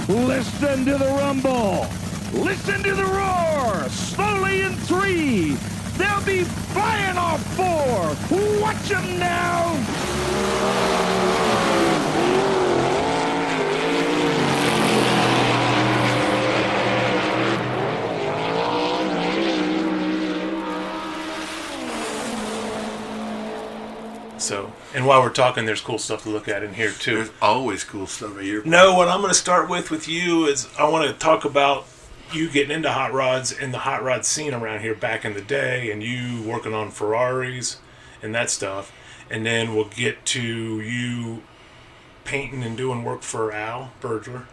Listen to the rumble. Listen to the roar. Slowly in 3. They'll be flying off 4. Watch them now. So, and while we're talking, there's cool stuff to look at in here too. There's always cool stuff here. No, what I'm going to start with you is I want to talk about you getting into hot rods and the hot rod scene around here back in the day, and you working on Ferraris and that stuff. And then we'll get to you painting and doing work for Al Burglar.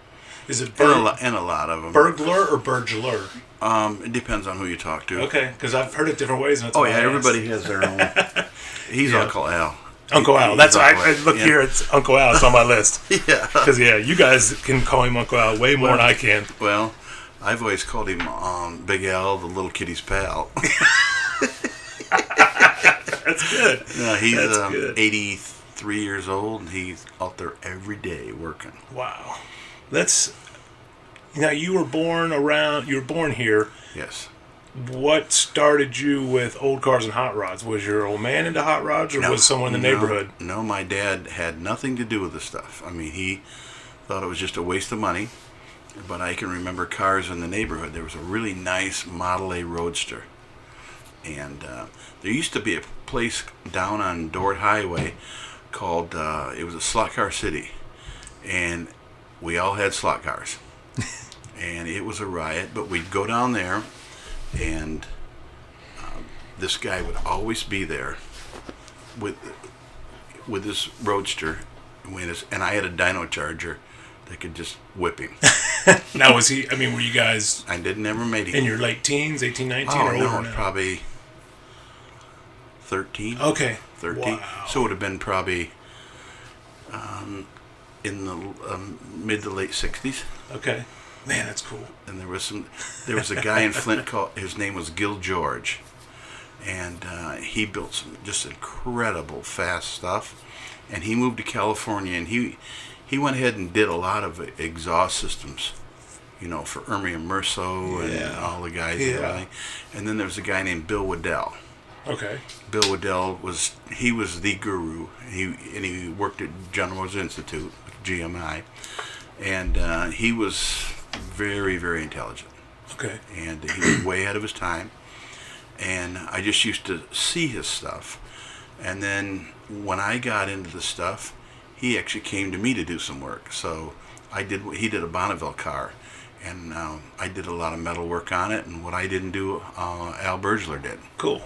Is it and a lot of them. Burglar or Burglar? It depends on who you talk to. Okay, because I've heard it different ways. And that's oh why yeah, I everybody has their own. He's Uncle Al. Uncle Al. That's why I look here. It's Uncle Al. It's on my list. Yeah. Because you guys can call him Uncle Al way more than I can. Well, I've always called him Big Al, the little kitty's pal. That's good. Yeah, he's good. 83 years old, and he's out there every day working. Wow. Now you were born here. Yes. What started you with old cars and hot rods? Was your old man into hot rods, or was someone in the neighborhood? No, my dad had nothing to do with the stuff. I mean, he thought it was just a waste of money. But I can remember cars in the neighborhood. There was a really nice Model A Roadster. And there used to be a place down on Dort Highway called, it was a slot car city. And we all had slot cars. And it was a riot, but we'd go down there, and this guy would always be there with this Roadster. And I had a dyno charger that could just whip him. Now, were you guys... I never made him. In your late teens, 18, 19, or older now? Probably 13. Okay. 13. Wow. So it would have been probably in the mid to late 60s. Okay. Man, that's cool. And there was a guy in Flint his name was Gil George. And he built some just incredible fast stuff. And he moved to California, and he went ahead and did a lot of exhaust systems, for Ermi and Merso and all the guys and everything. And then there was a guy named Bill Waddell. Okay. Bill Waddell was the guru. He worked at General Motors Institute, GMI, and he was very, very intelligent. Okay. And he was way ahead of his time. And I just used to see his stuff. And then when I got into the stuff, he actually came to me to do some work. So he did a Bonneville car, and I did a lot of metal work on it. And what I didn't do, Al Burglar did. Cool.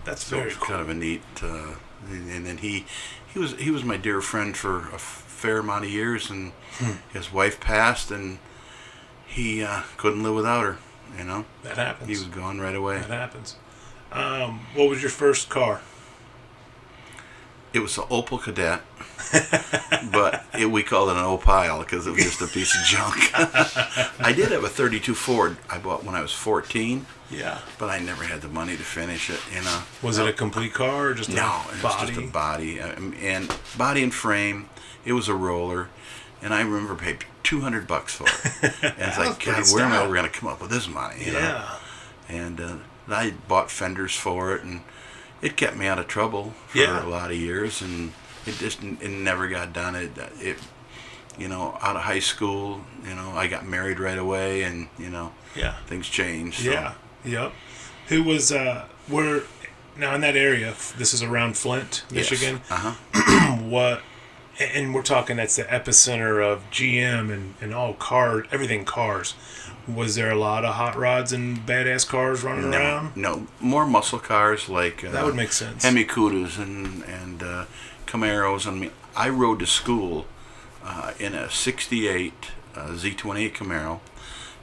That's so very it was cool. kind of a neat. And then he was my dear friend for a fair amount of years, and his wife passed, and he couldn't live without her. That happens. He was gone right away. That happens. What was your first car? It was an Opel Kadett, but we called it an Opile because it was just a piece of junk. I did have a 32 Ford I bought when I was 14. Yeah. But I never had the money to finish it. Was it a complete car or just a body? No, it was just a body. And body and frame. It was a roller. And I remember paid $200 for it. And it's like, God, where am I ever going to come up with this money? Yeah. And I bought fenders for it, and it kept me out of trouble for a lot of years, and it never got done. It out of high school, I got married right away, and things changed. So. Yeah. Yep. Who was where now in that area? This is around Flint, Michigan. Yes. Uh-huh. And we're talking that's the epicenter of GM and all everything cars. Was there a lot of hot rods and badass cars running around? No, more muscle cars like that would make sense. Hemi Cudas and Camaros. I rode to school in a '68 Z28 Camaro,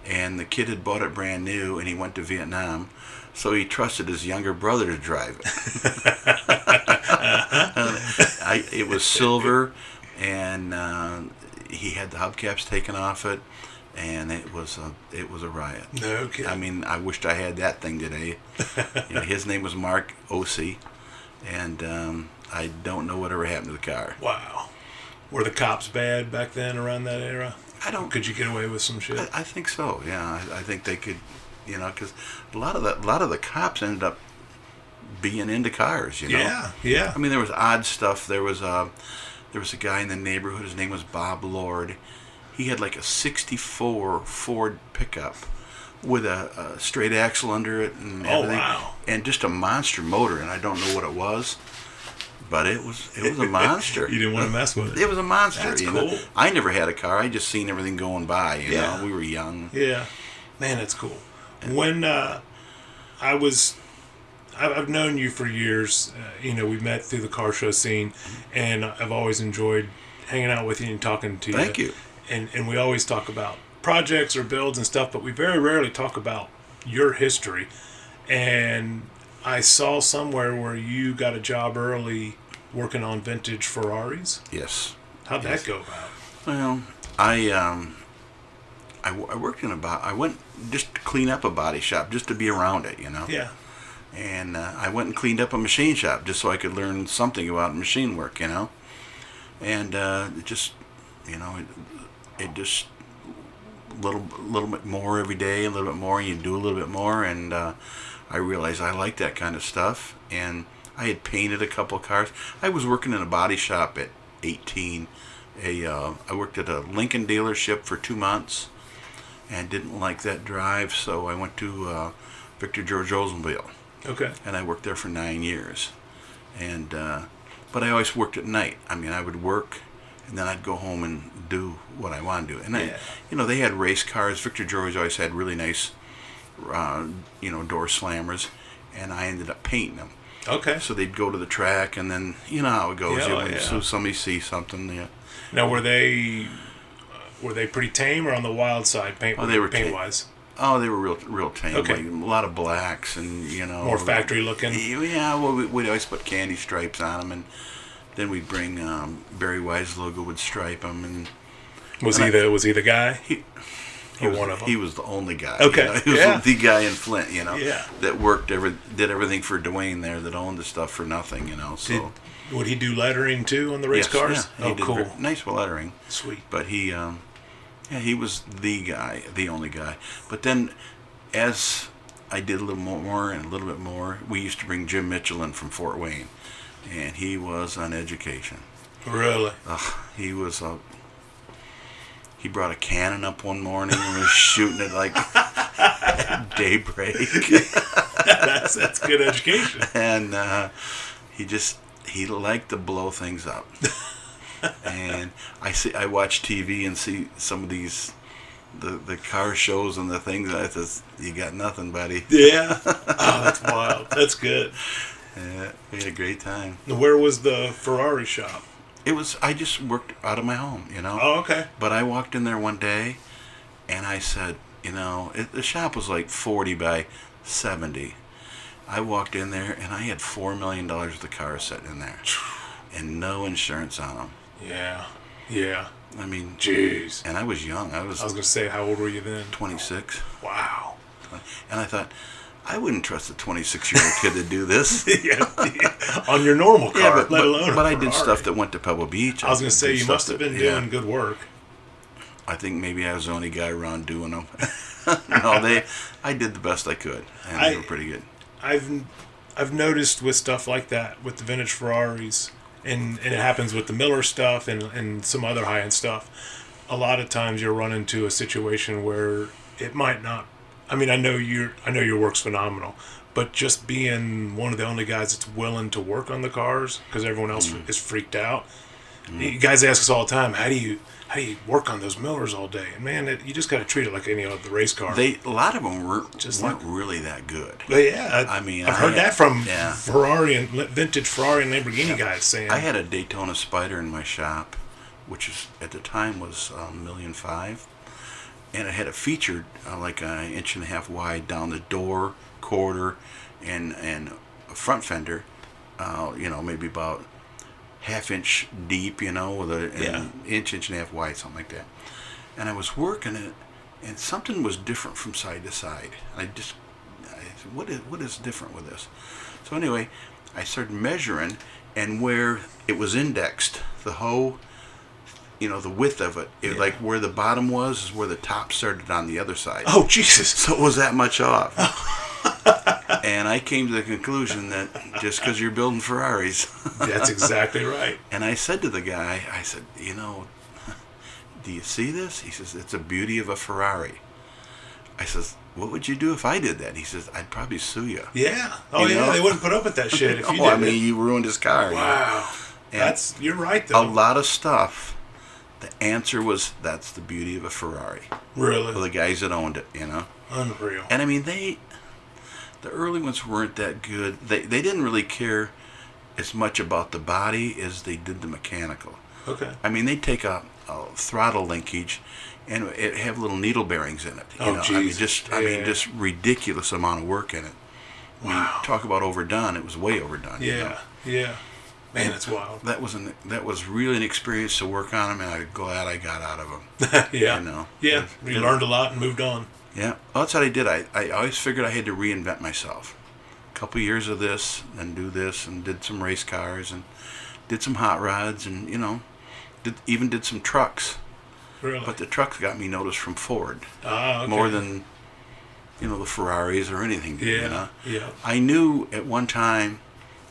and the kid had bought it brand new, and he went to Vietnam, so he trusted his younger brother to drive it. It was silver, and he had the hubcaps taken off it. And it was a riot. No kidding. I wished I had that thing today. His name was Mark Ossie, and I don't know whatever happened to the car. Wow. Were the cops bad back then around that era? I don't. Could you get away with some shit? I think so. Yeah, I think they could. You know, because a lot of the cops ended up being into cars. You know. Yeah, yeah. I mean, there was odd stuff. There was a guy in the neighborhood. His name was Bob Lord. He had like a '64 Ford pickup with a straight axle under it and everything. Oh, wow. And just a monster motor, and I don't know what it was, but it was a monster. You didn't want to mess with it. It was a monster. That's you cool. know? I never had a car. I just seen everything going by. You Yeah. know, we were young. Yeah, man, that's cool. When I've known you for years. You know, we met through the car show scene, and I've always enjoyed hanging out with you and talking to you. Thank you. And we always talk about projects or builds and stuff, but we very rarely talk about your history. And I saw somewhere where you got a job early working on vintage Ferraris. Yes. How'd that go about? Well, I worked I went just to clean up a body shop, just to be around it, you know. Yeah. And I went and cleaned up a machine shop just so I could learn something about machine work, you know. And it just, you know, it just little bit more every day, a little bit more, and you do a little bit more, and I realized I liked that kind of stuff. And I had painted a couple of cars. I was working in a body shop at 18. I worked at a Lincoln dealership for 2 months and didn't like that drive, so I went to Victor George Oldsmobile. Okay. And I worked there for 9 years. And but I always worked at night. I mean, I would work, and then I'd go home and do what I wanted to do. And Yeah. you know, they had race cars. Victor George always had really nice, you know, door slammers, and I ended up painting them. Okay. So they'd go to the track, and then you know how it goes. Yeah, you oh, know, yeah. So somebody sees something. Yeah. Now, were they pretty tame or on the wild side paint? Oh, they were paint tame. wise. Oh, they were real tame. Okay. Like, a lot of blacks, and you know, More factory looking. Yeah, well, we'd always put candy stripes on them, and then we'd bring Barry Wise logo, would stripe them, and Was he the guy? he Or was, one of them? he was the only guy. Okay, you know? He was yeah. the guy in Flint, you know, Yeah. that did everything for Dwayne there, that owned the stuff for nothing, you know. So Would he do lettering too on the race yes, cars? yeah, he Oh, did cool. nice lettering. Sweet. But he was the guy, the only guy. But then, as I did a little more and a little bit more, we used to bring Jim Mitchell in from Fort Wayne, and he was on education. Really? He was he brought a cannon up one morning and was shooting it like at daybreak. that's good education. And he liked to blow things up. And I watch TV and see some of these the car shows and the things. I thought, you got nothing, buddy. Yeah. Oh, that's wild. That's good. Yeah, we had a great time. Where was the Ferrari shop? I just worked out of my home, you know. Oh, okay. But I walked in there one day, and I said, you know, the shop was like 40 by 70. I walked in there, and I had $4 million worth of cars sitting in there, and no insurance on them. Yeah. Yeah. I mean, Jeez. and I was young. I was I was gonna say, how old were you then? 26. Wow. And I thought, I wouldn't trust a 26-year-old kid to do this. Yeah. On your normal car, Yeah, let alone. but a I did Ferrari. stuff that went to Pebble Beach. I was gonna did say you stuff must have been doing yeah. good work. I think maybe I was the only guy around doing them. No, I did the best I could, and they were pretty good. I've noticed with stuff like that, with the vintage Ferraris, and it happens with the Miller stuff and some other high end stuff. A lot of times you'll run into a situation where it might not. I mean, I know your work's phenomenal, but just being one of the only guys that's willing to work on the cars because everyone else is freaked out. You guys ask us all the time, how do you work on those Millers all day? And man, you just got to treat it like any other race car. A lot of them weren't like- really that good. But yeah, I mean, I've heard that from yeah. Ferrari and vintage Ferrari and Lamborghini guys saying. I had a Daytona Spider in my shop, which is at the time was $1.5 million, and it had a featured like an 1.5 inch wide down the door, quarter, and a front fender, you know, maybe about 1/2 inch deep, you know, with an inch and a half wide, something like that. And I was working it, and something was different from side to side. I said, what is different with this? So anyway, I started measuring, and where it was indexed, the hoe the width of it. Like where the bottom was is where the top started on the other side. Oh, Jesus. So it was that much off. And I came to the conclusion that just because you're building Ferraris. That's exactly right. And I said to the guy, I said, do you see this? He says, it's a beauty of a Ferrari. I says, what would you do if I did that? He says, I'd probably sue you. Yeah. Oh, yeah. They wouldn't put up with that shit if you did. I mean, you ruined his car. Wow. You're right, though. A lot of stuff. The answer was, that's the beauty of a Ferrari. Really? For the guys that owned it, Unreal. And I mean, the early ones weren't that good. They didn't really care as much about the body as they did the mechanical. Okay. I mean, they'd take a throttle linkage and it have little needle bearings in it. I mean, just ridiculous amount of work in it. Wow. Talk about overdone. It was way overdone. Yeah. Yeah. Man, it's wild. That was really an experience to work on them, and I'm glad I got out of them. Yeah. Yeah. You learned a lot and moved on. Yeah. Well, that's what I did. I always figured I had to reinvent myself. A couple years of this, and do this, and did some race cars, and did some hot rods, and even did some trucks. Really? But the trucks got me noticed from Ford. Okay. More than the Ferraris or anything. Yeah. Yeah. I knew at one time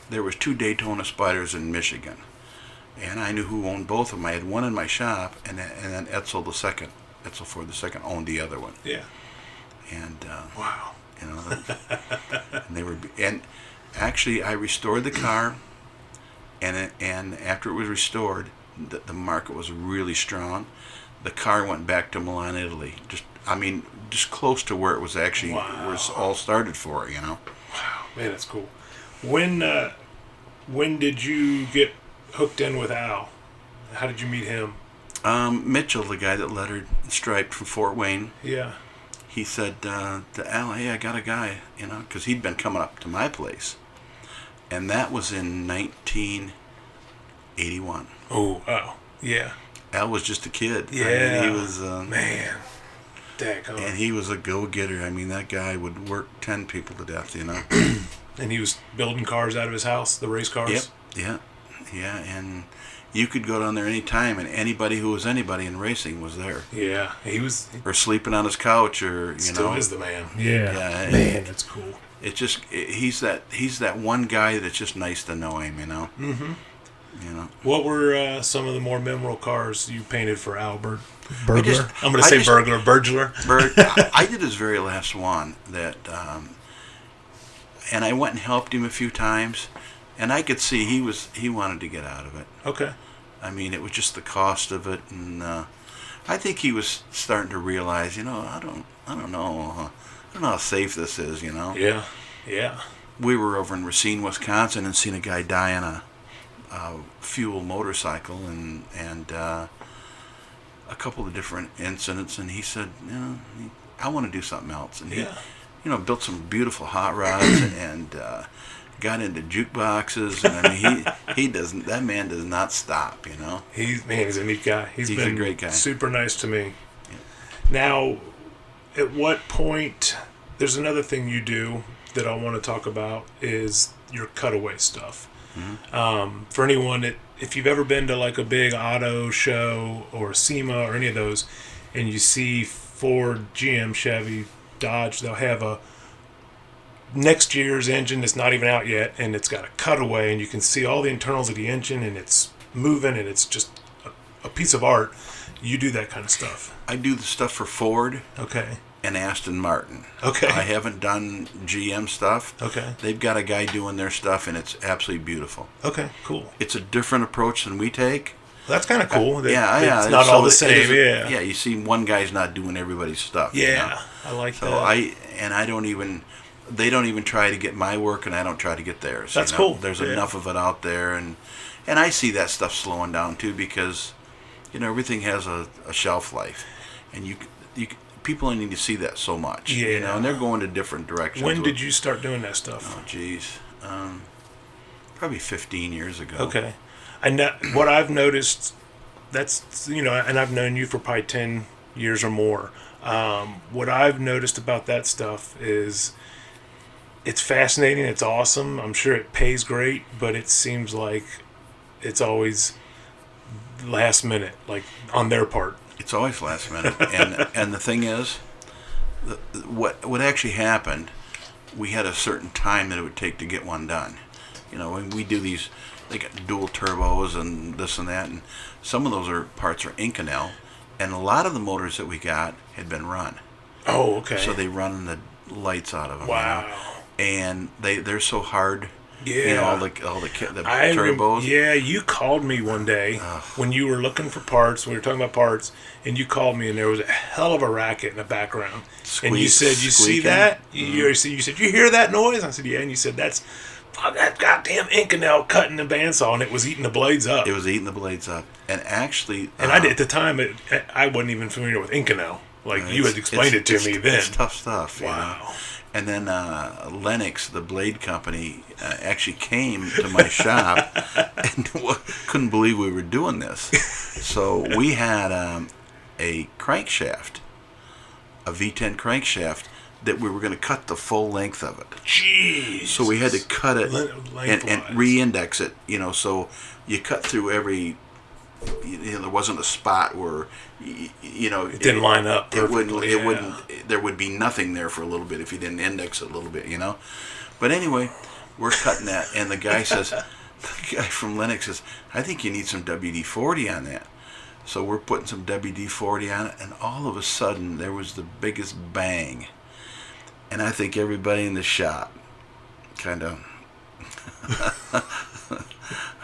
there was 2 Daytona Spiders in Michigan, and I knew who owned both of them. I had one in my shop, and then Etzel Ford II owned the other one. Yeah. And wow. and actually I restored the car, and after it was restored, the market was really strong. The car went back to Milan, Italy. Just close to where it was actually where it all started for. Wow, man, that's cool. When did you get hooked in with Al? How did you meet him? Mitchell, the guy that lettered and striped from Fort Wayne. Yeah. He said to Al, hey, I got a guy, because he'd been coming up to my place. And that was in 1981. Oh, yeah. Al was just a kid. Yeah. He was... man. Daggone. And he was a go-getter. I mean, that guy would work 10 people to death, And he was building cars out of his house, the race cars? Yep. Yeah, and you could go down there any time, and anybody who was anybody in racing was there. Yeah, he was... Or sleeping on his couch, or, Still is the man. Yeah. Man, that's cool. It's just... He's that one guy that's just nice to know him, Mm-hmm. What were some of the more memorable cars you painted for Albert? Burglar? I'm going to say Burglar. Burglar. I did his very last one, and I went and helped him a few times, and I could see he wanted to get out of it. Okay. I mean, it was just the cost of it, and I think he was starting to realize, I don't know how safe this is, Yeah. Yeah. We were over in Racine, Wisconsin, and seen a guy die on a fuel motorcycle, and a couple of different incidents, and he said, I want to do something else, and he built some beautiful hot rods, and got into jukeboxes, and I mean, that man does not stop, He's a neat guy. He's been a great guy. Super nice to me. Yeah. Now, at what point, there's another thing you do that I want to talk about is your cutaway stuff. Mm-hmm. For anyone if you've ever been to like a big auto show or SEMA or any of those, and you see Ford, GM, Chevy, Dodge, they'll have a next year's engine that's not even out yet, and it's got a cutaway, and you can see all the internals of the engine, and it's moving, and it's just a piece of art. You do that kind of stuff. I do the stuff for Ford. Okay. And Aston Martin. Okay. I haven't done GM stuff. Okay. They've got a guy doing their stuff, and it's absolutely beautiful. Okay, cool. It's a different approach than we take. That's kind of cool. Yeah. It's not all the same. Yeah. Yeah, you see one guy's not doing everybody's stuff. Yeah, I like that. They don't even try to get my work, and I don't try to get theirs. That's cool. There's enough of it out there, and I see that stuff slowing down too, because everything has a shelf life, and you people need to see that so much. Yeah. And they're going to different directions. When did you start doing that stuff? Oh, geez. Probably 15 years ago. Okay. And what I've noticed, that's, and I've known you for probably 10 years or more. What I've noticed about that stuff is it's fascinating. It's awesome. I'm sure it pays great, but it seems like it's always last minute, like on their part? It's always last minute, and the thing is, what actually happened, we had a certain time that it would take to get one done. When we do these, they got dual turbos and this and that, and some of those parts are Inconel, and a lot of the motors that we got had been run. Oh, okay. So they run the lights out of them. Wow. And they're so hard. Yeah. All the turbos. Yeah, you called me one day when you were looking for parts. We were talking about parts, and you called me, and there was a hell of a racket in the background. And you said, "You see that? You said, you hear that noise?" I said, "Yeah." And you said, "That's that goddamn Inconel cutting the bandsaw, and it was eating the blades up." It was eating the blades up, and actually, and I did, at the time, I wasn't even familiar with Inconel. Like you had explained it to me then. It's tough stuff. Wow. And then Lennox, the blade company, actually came to my shop and couldn't believe we were doing this. So we had a crankshaft, a V10 crankshaft, that we were going to cut the full length of it. Jeez. So we had to cut it and re-index it. So you cut through every. There wasn't a spot where it didn't line up perfectly. It wouldn't. There would be nothing there for a little bit if you didn't index it a little bit. But anyway, we're cutting that, and the guy from Lennox says, "I think you need some WD-40 on that." So we're putting some WD-40 on it, and all of a sudden there was the biggest bang, and I think everybody in the shop kind of.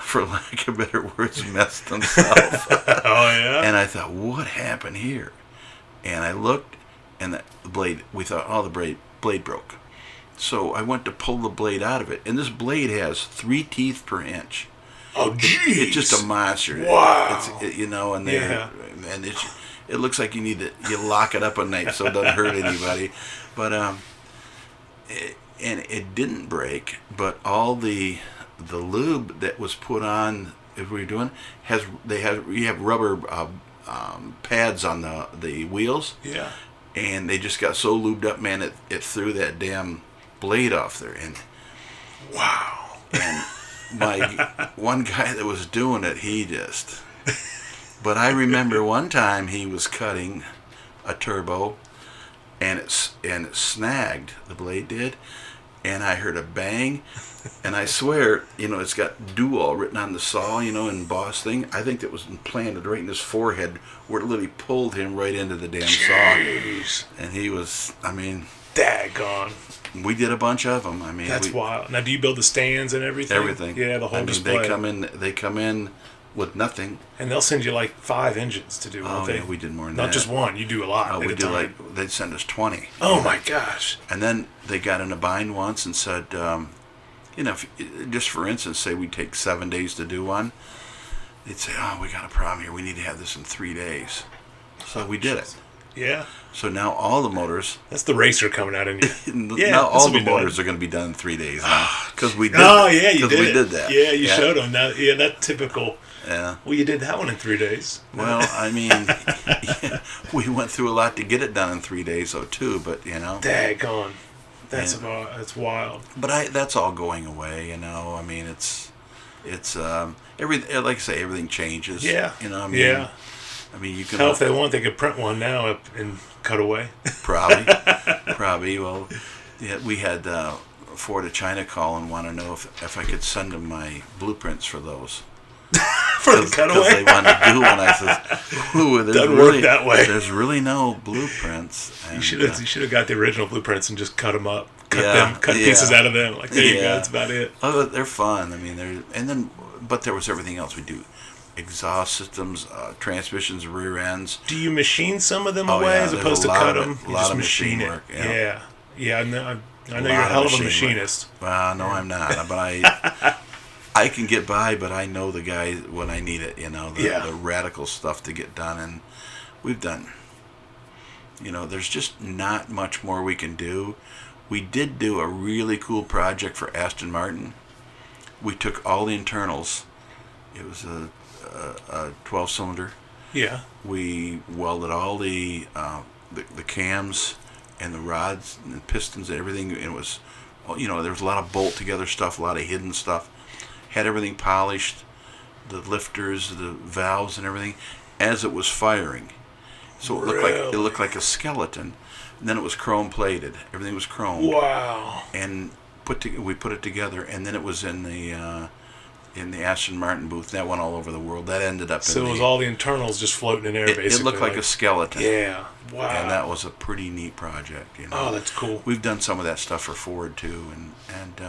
For lack of better words, messed themselves. Oh, yeah? And I thought, what happened here? And I looked, and the blade, we thought, the blade broke. So I went to pull the blade out of it, and this blade has 3 teeth per inch. Oh, jeez. It's just a monster. Wow. And it looks like you lock it up at night so it doesn't hurt anybody. But, and it didn't break, but all the lube that was put on, if we were doing, you have rubber pads on the wheels. Yeah. And they just got so lubed up, man, it threw that damn blade off there. And wow. And my one guy that was doing it, but I remember one time he was cutting a turbo, and it snagged, the blade did, and I heard a bang. And I swear, it's got dual written on the saw, in Boss thing. I think that was implanted right in his forehead, where it literally pulled him right into the damn saw. And he was, daggone. We did a bunch of them. That's wild. Now, do you build the stands and everything? Everything. Yeah, the whole display. They come in with nothing. And they'll send you like 5 engines to do. Yeah, we did more than that. Not just one. You do a lot. We do they'd send us 20. Oh my gosh. And then they got in a bind once and said. Just for instance, say we take 7 days to do one, they'd say, "Oh, we got a problem here. We need to have this in 3 days." So we did it. Yeah. So now all the motors. That's the racer coming out in you. Yeah. Now all the motors are going to be done in 3 days now because we did. Oh yeah, you did. We did that. Yeah, you showed them. Now, yeah, that's typical. Yeah. Well, you did that one in 3 days. Well, we went through a lot to get it done in 3 days, though, too. But daggone. That's wild. But that's all going away, it's everything. Like I say, everything changes. Yeah. Yeah. You can. Hell, if they want, they could print one now and cut away. Probably. Well, yeah, we had Ford of China call and want to know if I could send them my blueprints for those. For the cutaway? Because they wanted to do one. I said, "Ooh, doesn't work that way. There's really no blueprints." And, you should have got the original blueprints and just cut them up, cut pieces out of them. Like there you go, that's about it. Oh, they're fun. But there was everything else we do: exhaust systems, transmissions, rear ends. Do you machine some of them away as opposed to cut them? A lot of machine work. Yeah. I know you're a hell of a machinist. Well, no, I'm not. But I can get by, but I know the guy when I need it, the radical stuff to get done. And we've done, there's just not much more we can do. We did do a really cool project for Aston Martin. We took all the internals. It was a 12-cylinder. Yeah. We welded all the cams and the rods and the pistons and everything. It was, there was a lot of bolt together stuff, a lot of hidden stuff. Had everything polished, lifters, the valves, and everything as it was firing. So it looked like a skeleton. And then it was chrome plated. Everything was chrome. Wow. And we put it together, and then it was in the Aston Martin booth. That went all over the world. That ended up. So it was all the internals just floating in air. Basically, it looked like a skeleton. Yeah. Wow. And that was a pretty neat project. Oh, that's cool. We've done some of that stuff for Ford too, and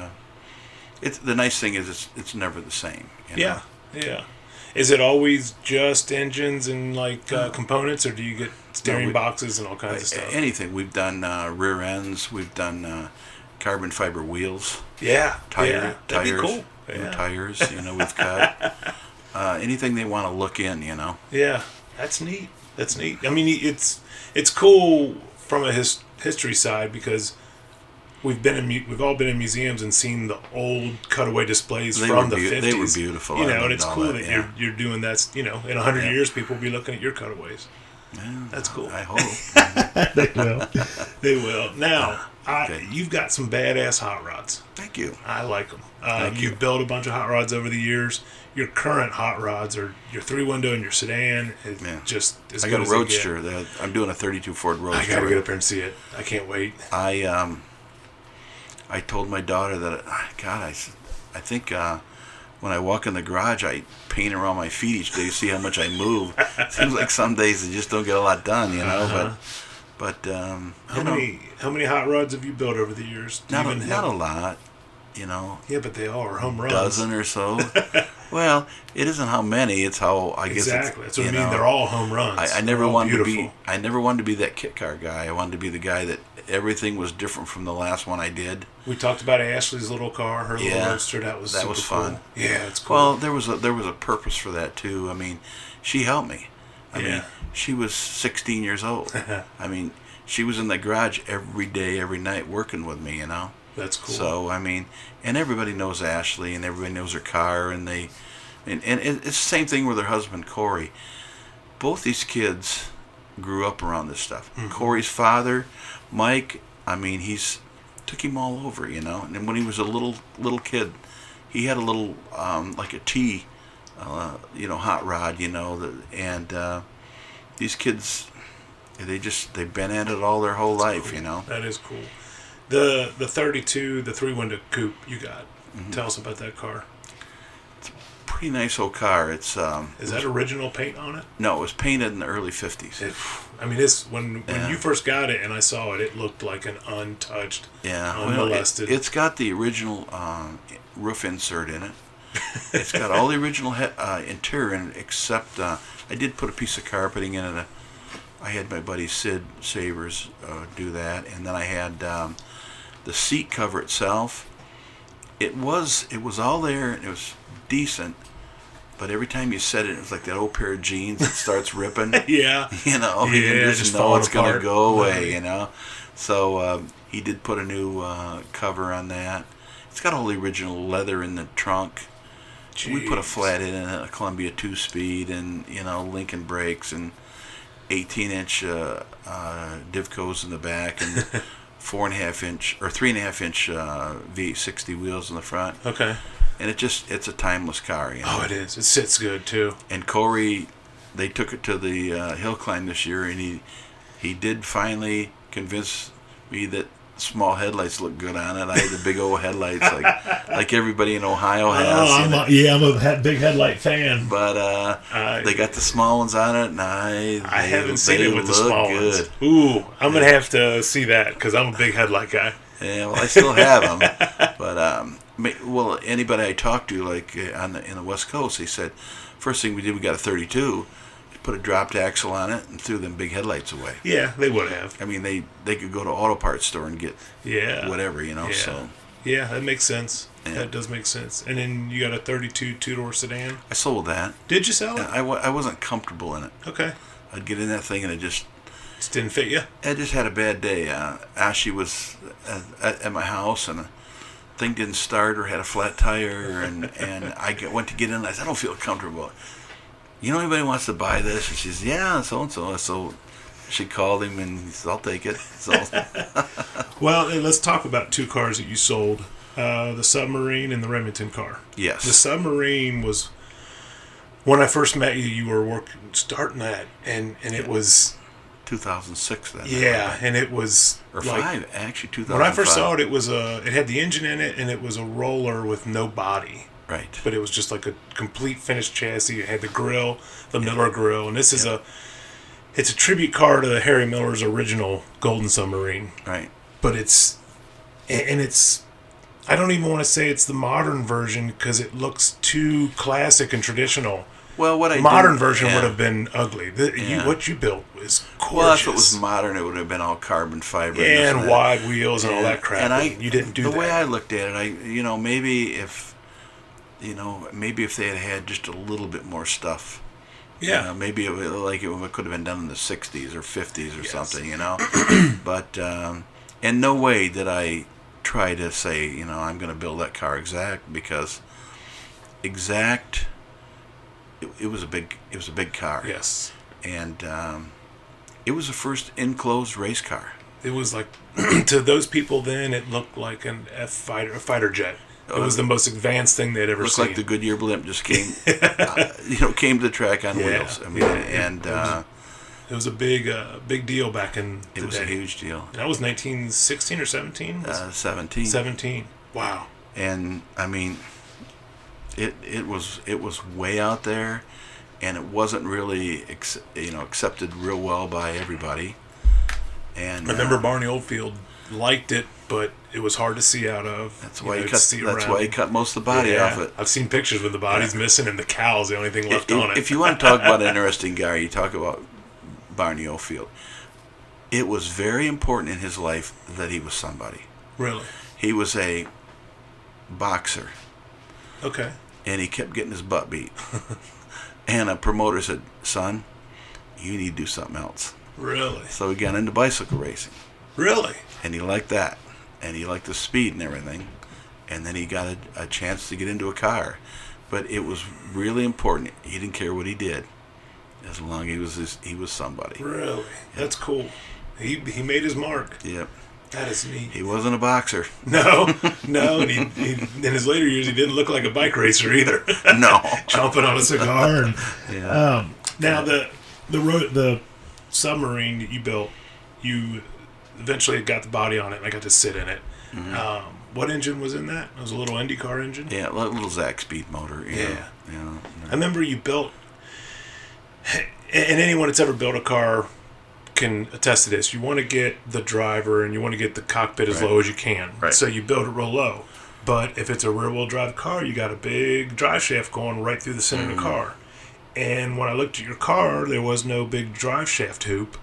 it's the nice thing is it's never the same. Yeah. Yeah. Is it always just engines and components, or do you get steering boxes and all kinds of stuff? Anything. We've done rear ends. We've done carbon fiber wheels. Yeah. Tires. That'd be cool. Yeah. Tires. We've cut. Anything they want to look in. Yeah, that's neat. That's neat. I mean, it's cool from a history side because we've all been in museums and seen the old cutaway displays from the 50s. They were beautiful. And it's cool that you're doing that. In 100 years, people will be looking at your cutaways. Yeah, that's cool. I hope. They will. They will. Now, you've got some badass hot rods. Thank you. I like them. You've built a bunch of hot rods over the years. Your current hot rods are your 3-window and your sedan is just as good as I got a Roadster. I'm doing a 32 Ford Roadster. I got to get up there and see it. I can't wait. I told my daughter that, I think when I walk in the garage, I paint around my feet each day to see how much I move. Seems like some days I just don't get a lot done, But how many hot rods have you built over the years? Not a lot, Yeah, but they all are home runs. Dozen or so. Well, it isn't how many; it's how I guess. Exactly. That's what I mean. They're all home runs. I never wanted to be. I never wanted to be that kit car guy. I wanted to be the guy that everything was different from the last one I did. We talked about Ashley's little car, her little Roadster. That was fun. Cool. Yeah, it's cool. Well, there was a purpose for that too. I mean, she helped me. I mean, she was 16 years old. I mean, she was in the garage every day, every night, working with me. That's cool. So I mean, and everybody knows Ashley, and everybody knows her car, and it's the same thing with her husband Corey. Both these kids grew up around this stuff. Mm-hmm. Corey's father, Mike, I mean, took him all over, And when he was a little kid, he had a little like a T, hot rod, and these kids, they've been at it all their whole life, cool. That is cool. The 32, the 3-window coupe you got. Mm-hmm. Tell us about that car. It's a pretty nice old car. Is that original paint on it? No, it was painted in the early 50s. When you first got it and I saw it, it looked like an untouched, unmolested. It's got the original roof insert in it. It's got all the original interior in it, except I did put a piece of carpeting in it. I had my buddy Sid Savers do that, and then I had the seat cover itself. It was all there, and it was decent. But every time you said it was like that old pair of jeans that starts ripping. Yeah. You just know it's going to go away, So he did put a new cover on that. It's got all the original leather in the trunk. Jeez. We put a flat in it, a Columbia 2-speed, and Lincoln brakes, and 18-inch Divcos in the back, and 4.5-inch or 3.5-inch V60 wheels in the front. Okay. And it's a timeless car. Oh, it is. It sits good too. And Corey, they took it to the hill climb this year, and he did finally convince me that small headlights look good on it. I had the big old headlights like everybody in Ohio has. I'm a big headlight fan. But they got the small ones on it, and I haven't seen it with the small ones. Ooh, I'm gonna have to see that because I'm a big headlight guy. Yeah, well, I still have them, but anybody I talked to, like in the West Coast, they said first thing we did, we got a 32. Put a dropped axle on it and threw them big headlights away. Yeah, they would have. I mean, they could go to auto parts store and get whatever, Yeah. So that makes sense. Yeah. That does make sense. And then you got a 32 two-door sedan. I sold that. Did you sell it? I wasn't comfortable in it. Okay. I'd get in that thing and it just didn't fit you. I just had a bad day. Ashley was at my house and the thing didn't start or had a flat tire, and I went to get in. And I said, I don't feel comfortable. Anybody wants to buy this? And she says, yeah, so-and-so. So she called him, and he said, I'll take it. So. Well, let's talk about two cars that you sold, the Submarine and the Remington car. Yes. The Submarine was When I first met you, you were starting that, and it was 2006 then. yeah, and it was Or like, 5, actually 2005. when I first saw it, it had the engine in it, and it was a roller with no body. Right. But it was just like a complete finished chassis. It had the grill, the Miller grill, and this is it's a tribute car to Harry Miller's original Golden Submarine. Right. But it's I don't even want to say it's the modern version because it looks too classic and traditional. Well, modern version would have been ugly. What you built was gorgeous. Well, if it was modern, it would have been all carbon fiber. Yeah, and wide wheels and all that crap. And you didn't do that. The way I looked at it, maybe if they had just a little bit more stuff. Yeah. Maybe it could have been done in the 60s or 50s or something, But in no way did I try to say, I'm going to build that car exact, because exact, it was a big car. Yes. And it was the first enclosed race car. It was like, to those people then, it looked like a fighter jet. It was the most advanced thing they'd ever seen. Looked like the Goodyear blimp just came, came to the track on wheels. I mean, it was a big deal back in the day. It was a huge deal. And that was 1916 or 17? 17. 17. Wow. And I mean, it was way out there, and it wasn't really accepted real well by everybody. And I remember Barney Oldfield liked it, but it was hard to see out of. That's why he cut most of the body off it. I've seen pictures with the body's missing and the cow's the only thing left on it. If you want to talk about an interesting guy, you talk about Barney Oldfield. It was very important in his life that he was somebody. Really? He was a boxer. Okay. And he kept getting his butt beat. And a promoter said, "Son, you need to do something else." Really? So he got into bicycle racing. Really? And he liked that. And he liked the speed and everything. And then he got a chance to get into a car. But it was really important. He didn't care what he did, as long as he was somebody. Really? Yep. That's cool. He made his mark. Yep. That is neat. He wasn't a boxer. No. And he in his later years, he didn't look like a bike racer either. No. Chomping on a cigar. And, yeah. Now, the submarine that you built, you eventually got the body on it, and I got to sit in it. Mm-hmm. What engine was in that? It was a little IndyCar engine? Yeah, a little Zach speed motor. Yeah. Yeah. I remember you built, and anyone that's ever built a car can attest to this. You want to get the driver and you want to get the cockpit as low as you can. Right. So you build it real low. But if it's a rear-wheel drive car, you got a big drive shaft going right through the center of the car. And when I looked at your car, there was no big drive shaft hoop.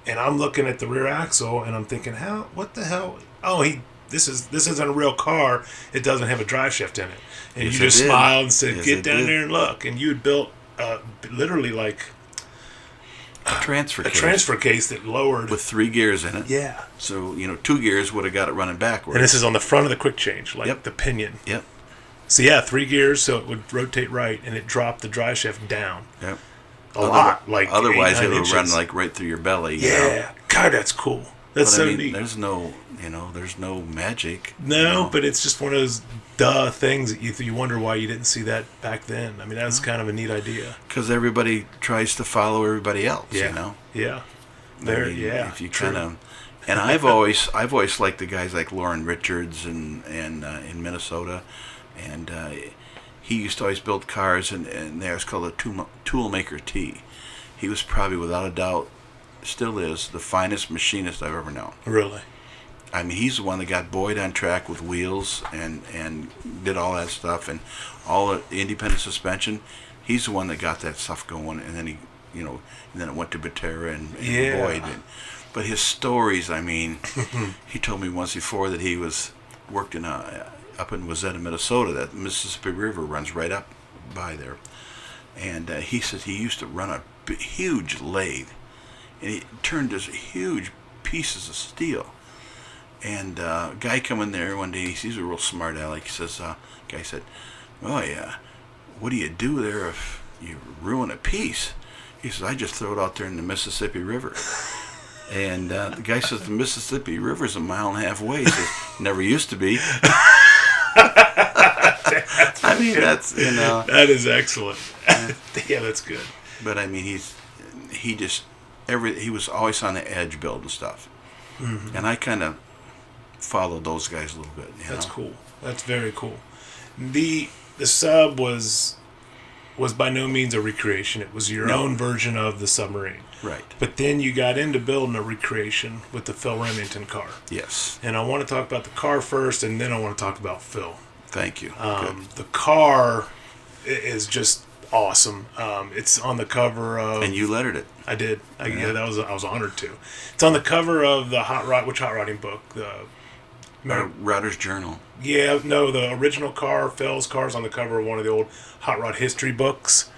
And I'm looking at the rear axle, and I'm thinking, what the hell? Oh, this isn't a real car. It doesn't have a drive shaft in it. And you just smiled and said, get down there and look. And you had built literally like a transfer case that lowered with 3 gears in it. Yeah. So 2 gears would have got it running backwards. And this is on the front of the quick change, like the pinion. Yep. So 3 gears, so it would rotate right, and it dropped the drive shaft down. Yep. A lot, like otherwise it would inches. run like right through your belly. Yeah. God, that's cool. That's so neat. There's no magic. No, but it's just one of those things that you wonder why you didn't see that back then. I mean, that's kind of a neat idea. Because everybody tries to follow everybody else. Yeah. Yeah. If you kind of, and I've always liked the guys like Lauren Richards and in Minnesota, and he used to always build cars, and there was called a Toolmaker T. He was probably, without a doubt, still is the finest machinist I've ever known. Really? I mean, he's the one that got Boyd on track with wheels and did all that stuff, and all the independent suspension. He's the one that got that stuff going, and then and then it went to Batera and Boyd. But his stories, I mean, he told me once before that he worked up in Wazetta, Minnesota. That Mississippi River runs right up by there, and he said he used to run a huge lathe, and he turned this huge pieces of steel. And a guy come in there one day, he's a real smart aleck. He says, guy said, "Well, yeah, what do you do there if you ruin a piece?" He says, "I just throw it out there in the Mississippi River." And the guy says, "The Mississippi River's 1.5 miles away." He says, "Never used to be." I mean, that's, you know. That is excellent. Yeah, that's good. But I mean, he was always on the edge building stuff. Mm-hmm. And I kind of followed those guys a little bit. That's cool. That's very cool. The sub was by no means a recreation. It was your own version of the submarine. Right. But then you got into building a recreation with the Phil Remington car. Yes. And I want to talk about the car first, and then I want to talk about Phil. Thank you. The car is just awesome. It's on the cover of... And you lettered it. I did. I was honored to. It's on the cover of the hot rodding book? Rodder's Journal. Yeah, no, the original car, Phil's car's on the cover of one of the old hot rod history boo'ks.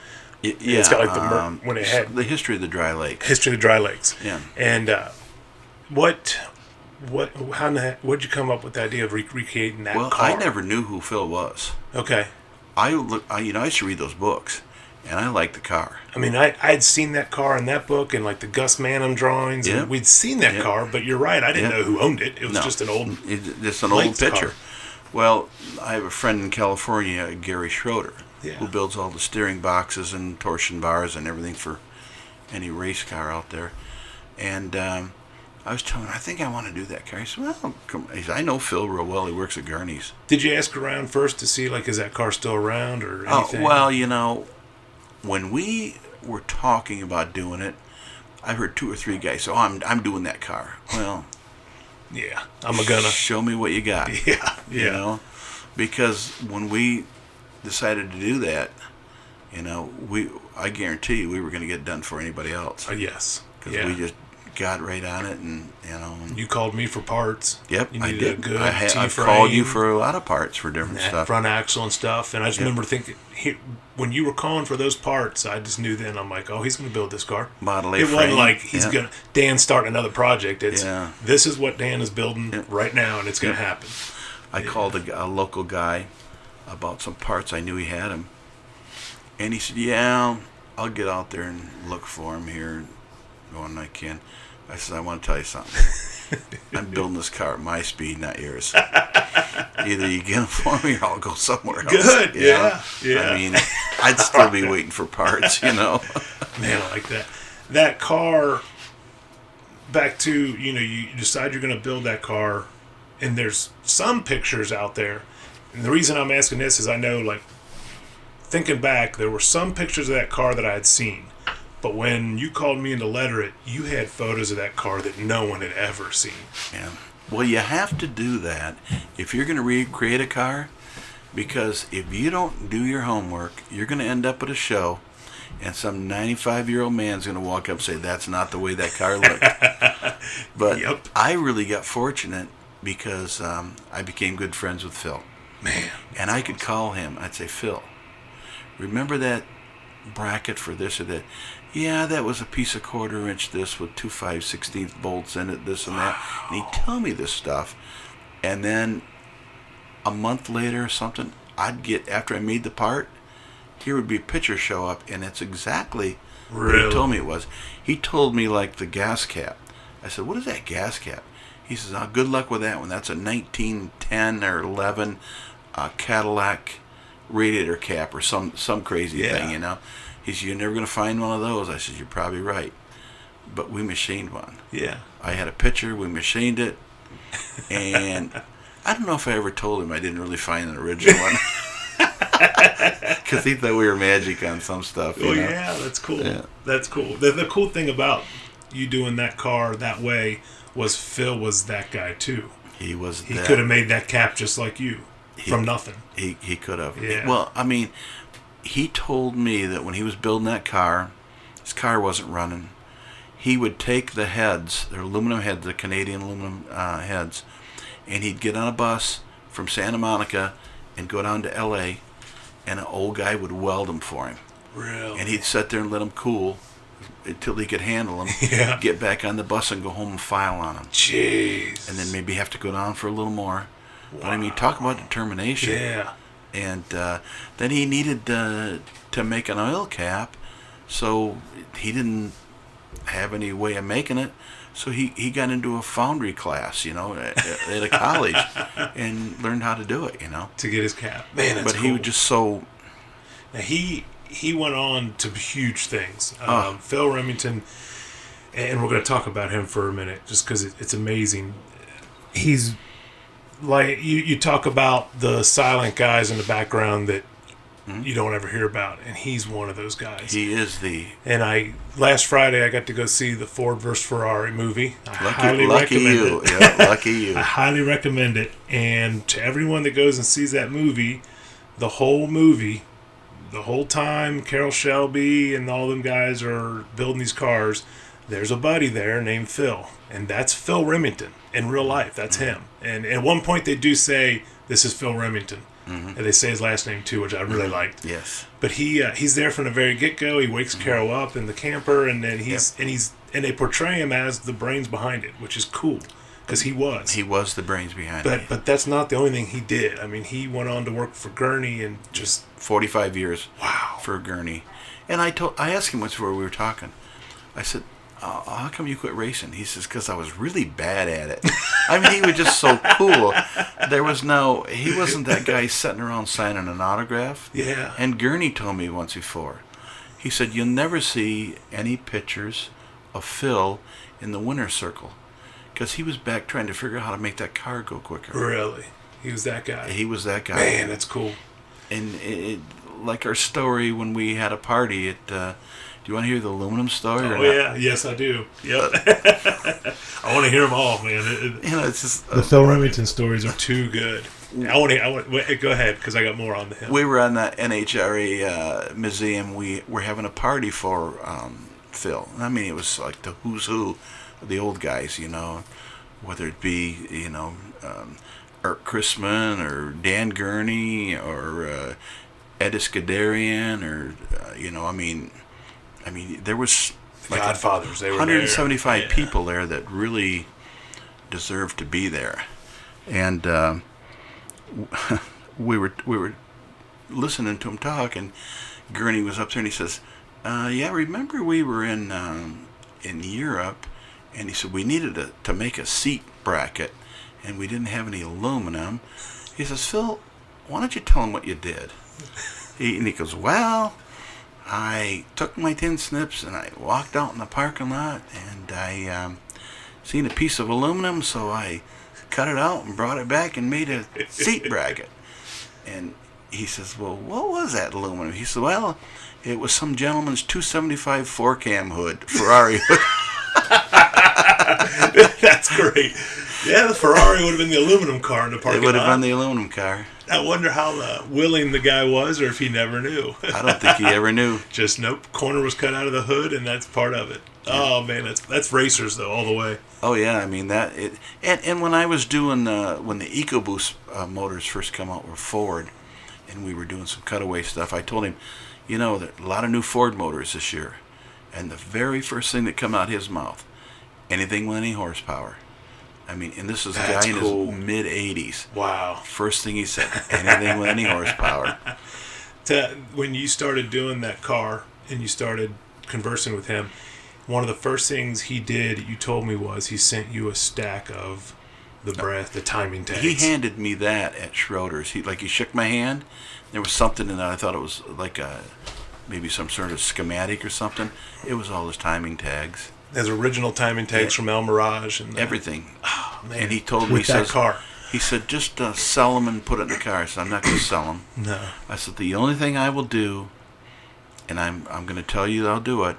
Yeah, it's got like when it had the history of the Dry Lakes. History of the Dry Lakes. Yeah. And what'd you come up with the idea of recreating that car? Well, I never knew who Phil was. Okay. I used to read those books, and I liked the car. I mean, I'd seen that car in that book and like the Gus Manham drawings. Yeah. And we'd seen that car, but you're right. I didn't know who owned it. It was just an old picture. Car. Well, I have a friend in California, Gary Schroeder, yeah, who builds all the steering boxes and torsion bars and everything for any race car out there. And I was telling him, I think I want to do that car. He said, well, come on. He said, I know Phil real well. He works at Gurney's. Did you ask around first to see, like, is that car still around or anything? Oh, well, you know, when we were talking about doing it, I heard 2 or 3 guys say, oh, I'm doing that car. Well... Yeah, I'm gonna show me what you got. Yeah. You know, because when we decided to do that, you know, I guarantee you we were going to get done for anybody else. Yes. Because we just got right on it, and you know. You called me for parts. Yep, you I needed did. A good I called you for a lot of parts for different stuff. Front axle and stuff, and I just remember thinking, when you were calling for those parts, I just knew then, I'm like, oh, he's going to build this car. Model A It frame. wasn't like Dan's starting another project. It's Yeah. This is what Dan is building right now, and it's going to happen. I called a local guy about some parts. I knew he had them. And he said, yeah, I'll get out there and look for him here when I can. I said, I want to tell you something. I'm building this car at my speed, not yours. Either you get them for me or I'll go somewhere else. Good, yeah. I mean, I'd still be waiting for parts, you know. Man, I like that. That car, back to, you decide you're going to build that car, and there's some pictures out there. And the reason I'm asking this is I know, like, thinking back, there were some pictures of that car that I had seen. But when you called me in to letter it, you had photos of that car that no one had ever seen. Yeah. Well, you have to do that if you're going to recreate a car, because if you don't do your homework, you're going to end up at a show, and some 95-year-old man's going to walk up and say, that's not the way that car looked. But I really got fortunate because I became good friends with Phil. Man. And I could call him. I'd say, Phil, remember that bracket for this or that? Yeah, that was a piece of 1/4 inch this with 2 5/16 bolts in it, this and that. And he'd tell me this stuff. And then a month later or something, I'd get, after I made the part, here would be a picture show up, and it's exactly what he told me it was. He told me, like, the gas cap. I said, what is that gas cap? He says, oh, good luck with that one. That's a 1910 or 11 Cadillac radiator cap or some crazy thing, you know. He said, you're never going to find one of those. I said, you're probably right. But we machined one. Yeah. I had a picture. We machined it. And I don't know if I ever told him I didn't really find an original one. Because he thought we were magic on some stuff. Oh, yeah, that's cool. Yeah. That's cool. The cool thing about you doing that car that way was Phil was that guy, too. He was He could have made that cap just like you from nothing. He could have. Yeah. Well, I mean, he told me that when he was building that car, his car wasn't running. He would take the heads, they're aluminum heads, the Canadian aluminum heads, and he'd get on a bus from Santa Monica and go down to L.A., and an old guy would weld them for him. Really? And he'd sit there and let them cool until he could handle them, get back on the bus and go home and file on them. Jeez. And then maybe have to go down for a little more. Wow. But I mean, talk about determination. Yeah. And then he needed to make an oil cap, so he didn't have any way of making it. So he got into a foundry class, at a college, and learned how to do it, To get his cap. Man, that's But cool. he was just so... Now, he went on to huge things. Phil Remington, and we're going to talk about him for a minute, just because it's amazing. He's like, you talk about the silent guys in the background that you don't ever hear about, and he's one of those guys. He is the... And last Friday I got to go see the Ford vs. Ferrari movie. I highly lucky recommend you. it. Yeah, lucky you. I highly recommend it. And to everyone that goes and sees that movie, the whole time Carroll Shelby and all them guys are building these cars, there's a buddy there named Phil. And that's Phil Remington in real life. That's him. And at one point they do say, this is Phil Remington. And they say his last name too, which I really liked. Yes. But he's there from the very get-go. He wakes Carol up in the camper, and then and they portray him as the brains behind it, which is cool because he was. He was the brains behind it. But that's not the only thing he did. I mean, he went on to work for Gurney and just 45 years. Wow. For Gurney. And I asked him once before we were talking. I said, how come you quit racing? He says, because I was really bad at it. I mean, he was just so cool. He wasn't that guy sitting around signing an autograph. Yeah. And Gurney told me once before, he said, you'll never see any pictures of Phil in the winner's circle. Because he was back trying to figure out how to make that car go quicker. Really? He was that guy? He was that guy. Man, that's cool. And like our story when we had a party at... do you want to hear the aluminum story? Oh, or not? yeah. Yes, I do. Yep. I want to hear them all, man. It's just... the Phil Remington stories are too good. I want go ahead, because I got more on him. We were on the NHRA museum. We were having a party for Phil. I mean, it was like the who's who of the old guys, whether it be, Art Chrisman or Dan Gurney or Ed Escuderian or, I mean, there was like Godfathers. They were 175 there. people there that really deserved to be there, and we were listening to him talk, and Gurney was up there, and he says, "Yeah, remember we were in Europe, and he said we needed to make a seat bracket, and we didn't have any aluminum." He says, "Phil, why don't you tell him what you did?" And he goes, "Well, I took my tin snips and I walked out in the parking lot and I seen a piece of aluminum, so I cut it out and brought it back and made a seat bracket." And he says, "Well, what was that aluminum?" He said, "Well, it was some gentleman's 275 4-cam hood, Ferrari hood." That's great. Yeah, the Ferrari would have been the aluminum car in the parking lot. It would have been the aluminum car. I wonder how willing the guy was, or if he never knew. I don't think he ever knew. Just nope. Corner was cut out of the hood, and that's part of it. Yeah. Oh man, that's racers though, all the way. Oh yeah, I mean that. And when I was doing when the EcoBoost motors first come out with Ford, and we were doing some cutaway stuff, I told him, there are a lot of new Ford motors this year, and the very first thing that come out his mouth, anything with any horsepower. I mean, and this is a guy in his mid-80s. Wow. First thing he said, anything with any horsepower. When you started doing that car and you started conversing with him, one of the first things he did, you told me, was he sent you a stack of the timing tags. He handed me that at Schroeder's. He shook my hand. There was something in that. I thought it was like maybe some sort of schematic or something. It was all his timing tags. His original timing tags from El Mirage and everything. Oh man! And he told me, with that car. He said, "Just sell them and put it in the car." I said, "I'm not going to sell them." No. I said, "The only thing I will do, and I'm going to tell you that I'll do it.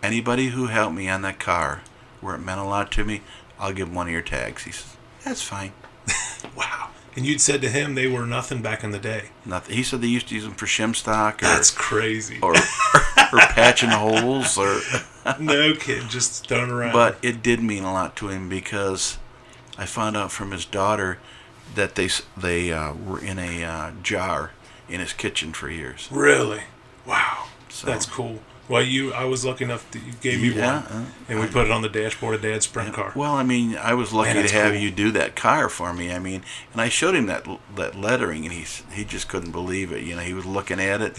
Anybody who helped me on that car, where it meant a lot to me, I'll give one of your tags." He says, "That's fine." Wow. And you'd said to him they were nothing back in the day. Nothing. He said they used to use them for shim stock. That's crazy. Or patching holes or. No kid, just throwing around. But it did mean a lot to him because I found out from his daughter that they were in a jar in his kitchen for years. Really? Wow. So, that's cool. Well, I was lucky enough that you gave me one, and we put it on the dashboard of Dad's sprint car. Well, I mean, I was lucky to have you do that car for me. I mean, and I showed him that lettering, and he just couldn't believe it. He was looking at it,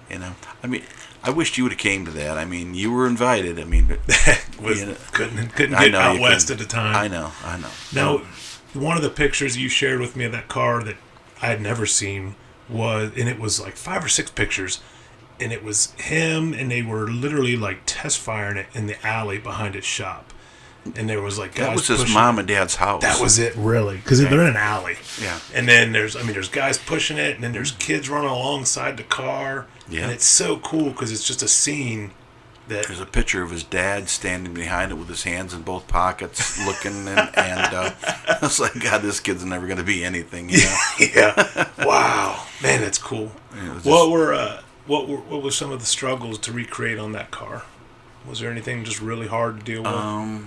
You know, I mean, I wished you would have came to that. I mean, you were invited. I mean, couldn't get out west at the time. I know. Now, one of the pictures you shared with me of that car that I had never seen and it was like 5 or 6 pictures, and it was him, and they were literally like test firing it in the alley behind his shop. And there was like guys that was his pushing. mom and dad's house. That was it, really, because they're in an alley. Yeah. And then there's guys pushing it, and then there's kids running alongside the car. Yeah. And it's so cool because it's just a scene that. There's a picture of his dad standing behind it with his hands in both pockets, looking, and I was like, God, this kid's never going to be anything, you know? Yeah. Wow, man, that's cool. Yeah, what were some of the struggles to recreate on that car? Was there anything just really hard to deal with?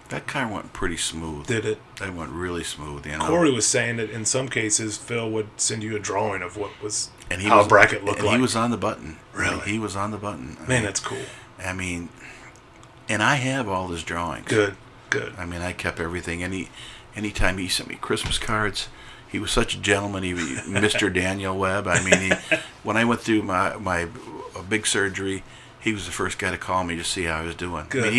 That car went pretty smooth. Did it? That went really smooth, you know. Corey was saying that in some cases Phil would send you a drawing of what was and how a bracket looked like. He was on the button. Really? He was on the button. Man, that's cool. I mean, and I have all his drawings. Good. I mean, I kept everything. Anytime he sent me Christmas cards, he was such a gentleman. He Mr. Daniel Webb. I mean, when I went through my big surgery, he was the first guy to call me to see how I was doing. Good. I mean,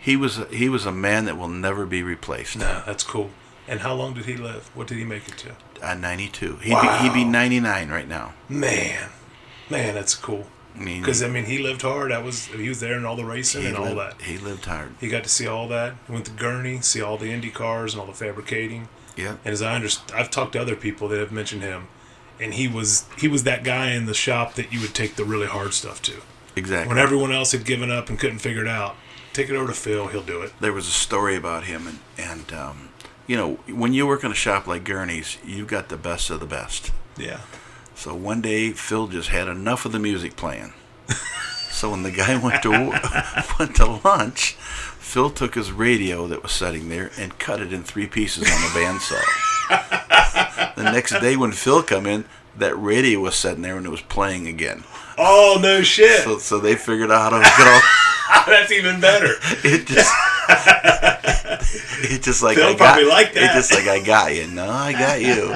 he was a man that will never be replaced. No, that's cool. And how long did he live? What did he make it to? 92. Wow. He'd be 99 right now. Man, that's cool. Because he lived hard. He was there in all the racing and all that. He lived hard. He got to see all that. He went to Gurney, see all the Indy cars and all the fabricating. Yeah. And as I understand, I've talked to other people that have mentioned him, and he was that guy in the shop that you would take the really hard stuff to. Exactly. When everyone else had given up and couldn't figure it out, take it over to Phil. He'll do it. There was a story about him, and you know, when you work in a shop like Gurney's, you got the best of the best. Yeah. So one day, Phil just had enough of the music playing. So when the guy went to lunch, Phil took his radio that was sitting there and cut it in 3 pieces on the bandsaw. The next day when Phil come in, that radio was sitting there and it was playing again. Oh, no shit. So they figured out how to get all... That's even better. It just like Phil I probably got, liked that. It just like I got you. No, I got you.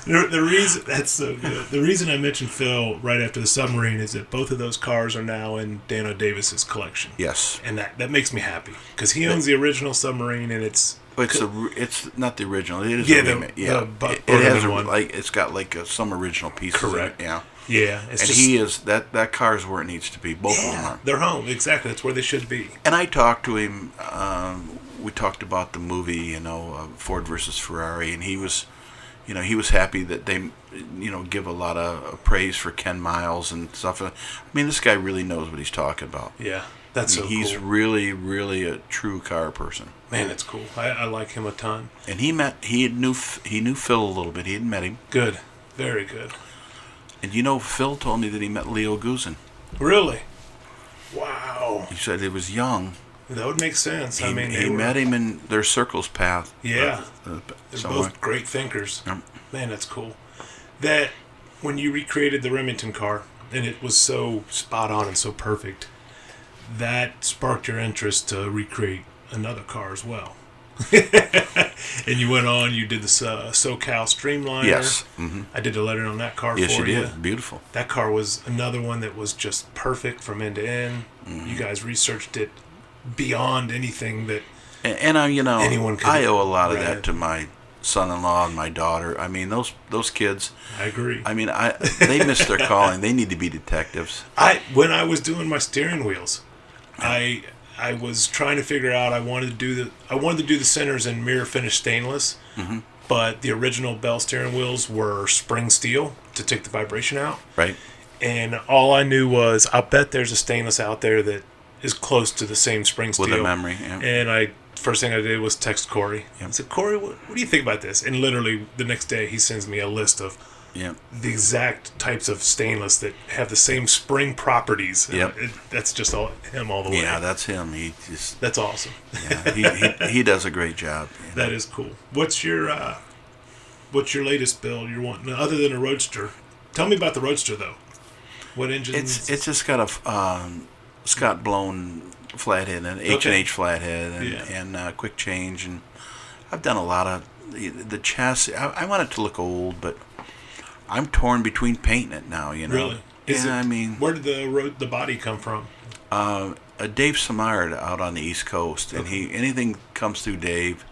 The reason that's so good. The reason I mentioned Phil right after the submarine is that both of those cars are now in Dano Davis's collection. Yes, and that makes me happy because he owns the original submarine, and it's not the original. It is a remake. it has one. It's got some original pieces. Correct. In it, yeah. Yeah, he is that car's where it needs to be. Both of them are. They're home. Exactly. That's where they should be. And I talked to him. We talked about the movie, Ford versus Ferrari, and he was happy that they, give a lot of praise for Ken Miles and stuff. I mean, this guy really knows what he's talking about. Yeah, that's so cool. He's really, really a true car person. Man, that's cool. I like him a ton. And he knew Phil a little bit. He had met him. Good, very good. And Phil told me that he met Leo Guzin. Really? Wow. He said he was young. That would make sense. He met him in their circles path. Yeah. They're both great thinkers. Yep. Man, that's cool. That when you recreated the Remington car, and it was so spot on and so perfect, that sparked your interest to recreate another car as well. And you went on, you did the SoCal Streamliner. Yes. Mm-hmm. I did the lettering on that car for you. Yes, you did. Beautiful. That car was another one that was just perfect from end to end. Mm-hmm. You guys researched it beyond anything that anyone could. I owe a lot of that to my son-in-law and my daughter. I mean, those kids. I agree. I mean, they missed their calling. They need to be detectives. When I was doing my steering wheels, I was trying to figure out. I wanted to do the centers in mirror finished stainless, mm-hmm. but the original Bell steering wheels were spring steel to take the vibration out. Right. And all I knew was, I bet there's a stainless out there that is close to the same spring steel. With a memory, yeah. And first thing I did was text Corey. Yep. I said, Corey, what do you think about this? And literally the next day he sends me a list of the exact types of stainless that have the same spring properties. Yep. That's just him all the way. Yeah, that's him. That's awesome. Yeah, he does a great job. That is cool. What's your latest build you're wanting, other than a Roadster? Tell me about the Roadster, though. What engine? It's just got a Scott blown flathead and H&H flathead and quick change, and I've done a lot of the chassis. I want it to look old, but I'm torn between painting it now. You know. Really? I mean, where did the body come from? Dave Samard out on the East Coast, and anything comes through Dave,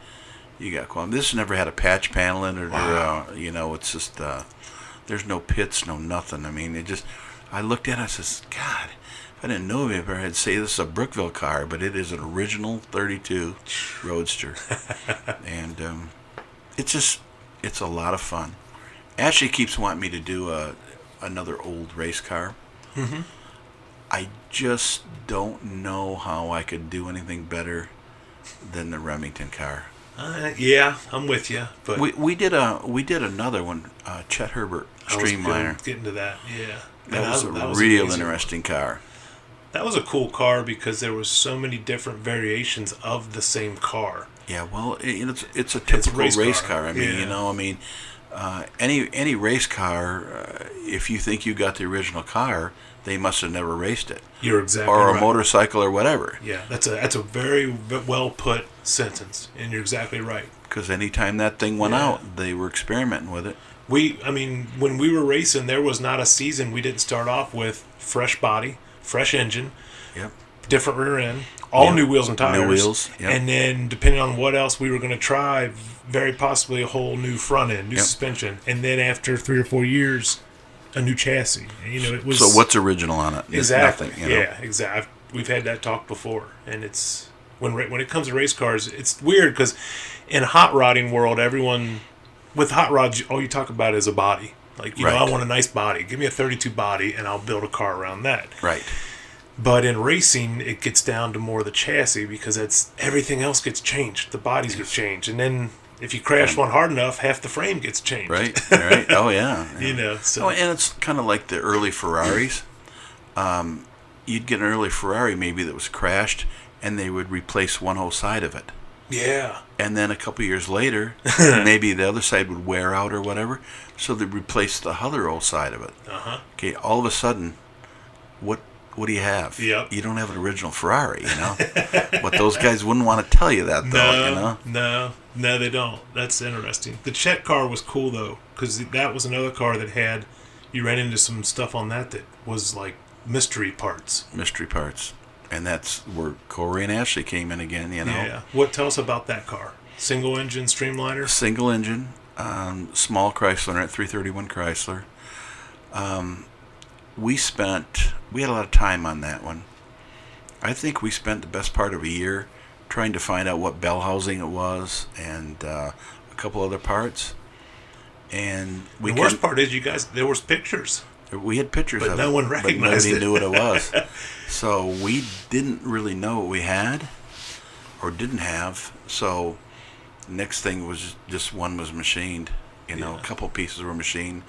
you got quality. This never had a patch panel in it, Wow. or it's just there's no pits, no nothing. I mean, I looked at it, I says, God, if I didn't know it, I'd say this is a Brookville car, but it is an original 32 Roadster, and it's a lot of fun. Ashley keeps wanting me to do another old race car. Mm-hmm. I just don't know how I could do anything better than the Remington car. Yeah, I'm with you. But we did another one, Chet Herbert Streamliner. Getting to that, yeah. That was a real real interesting car. That was a cool car because there was so many different variations of the same car. Yeah, well, it's a typical race car. I mean, any race car, if you think you got the original car, they must have never raced it. You're exactly right. Or right. a motorcycle or whatever. Yeah, that's a very well put sentence, and you're exactly right. Because anytime that thing went out, they were experimenting with it. When we were racing, there was not a season we didn't start off with fresh body, fresh engine, yep, different rear end, all new wheels and tires. New wheels, yep. And then depending on what else we were going to try, very possibly a whole new front end, new suspension. And then after 3 or 4 years, a new chassis. It was. So what's original on it? Exactly. Nothing, Yeah, exactly. We've had that talk before, and it's when it comes to race cars, it's weird because in hot rodding world, everyone with hot rods, all you talk about is a body. Like I want a nice body. Give me a 32 body, and I'll build a car around that. Right. But in racing, it gets down to more the chassis because everything else gets changed. The bodies get changed, and then. If you crash one hard enough, half the frame gets changed. Right. Oh, yeah. So. And it's kind of like the early Ferraris. You'd get an early Ferrari maybe that was crashed, and they would replace one whole side of it. Yeah. And then a couple years later, maybe the other side would wear out or whatever, so they'd replace the other old side of it. Uh-huh. Okay, all of a sudden, what do you have? Yep. You don't have an original Ferrari, But those guys wouldn't want to tell you that, though, No, they don't. That's interesting. The Chet car was cool, though, because that was another car that you ran into some stuff on that was like mystery parts. Mystery parts. And that's where Corey and Ashley came in again, Yeah. Tell us about that car? Single engine Streamliner? Single engine, small Chrysler, at 331 Chrysler. We had a lot of time on that one. I think we spent the best part of a year trying to find out what bell housing it was and a couple other parts. And the worst part is there was pictures. We had pictures but of no it, one recognized but nobody it. knew what it was. So we didn't really know what we had or didn't have. So next thing was just one was machined. A couple pieces were machined.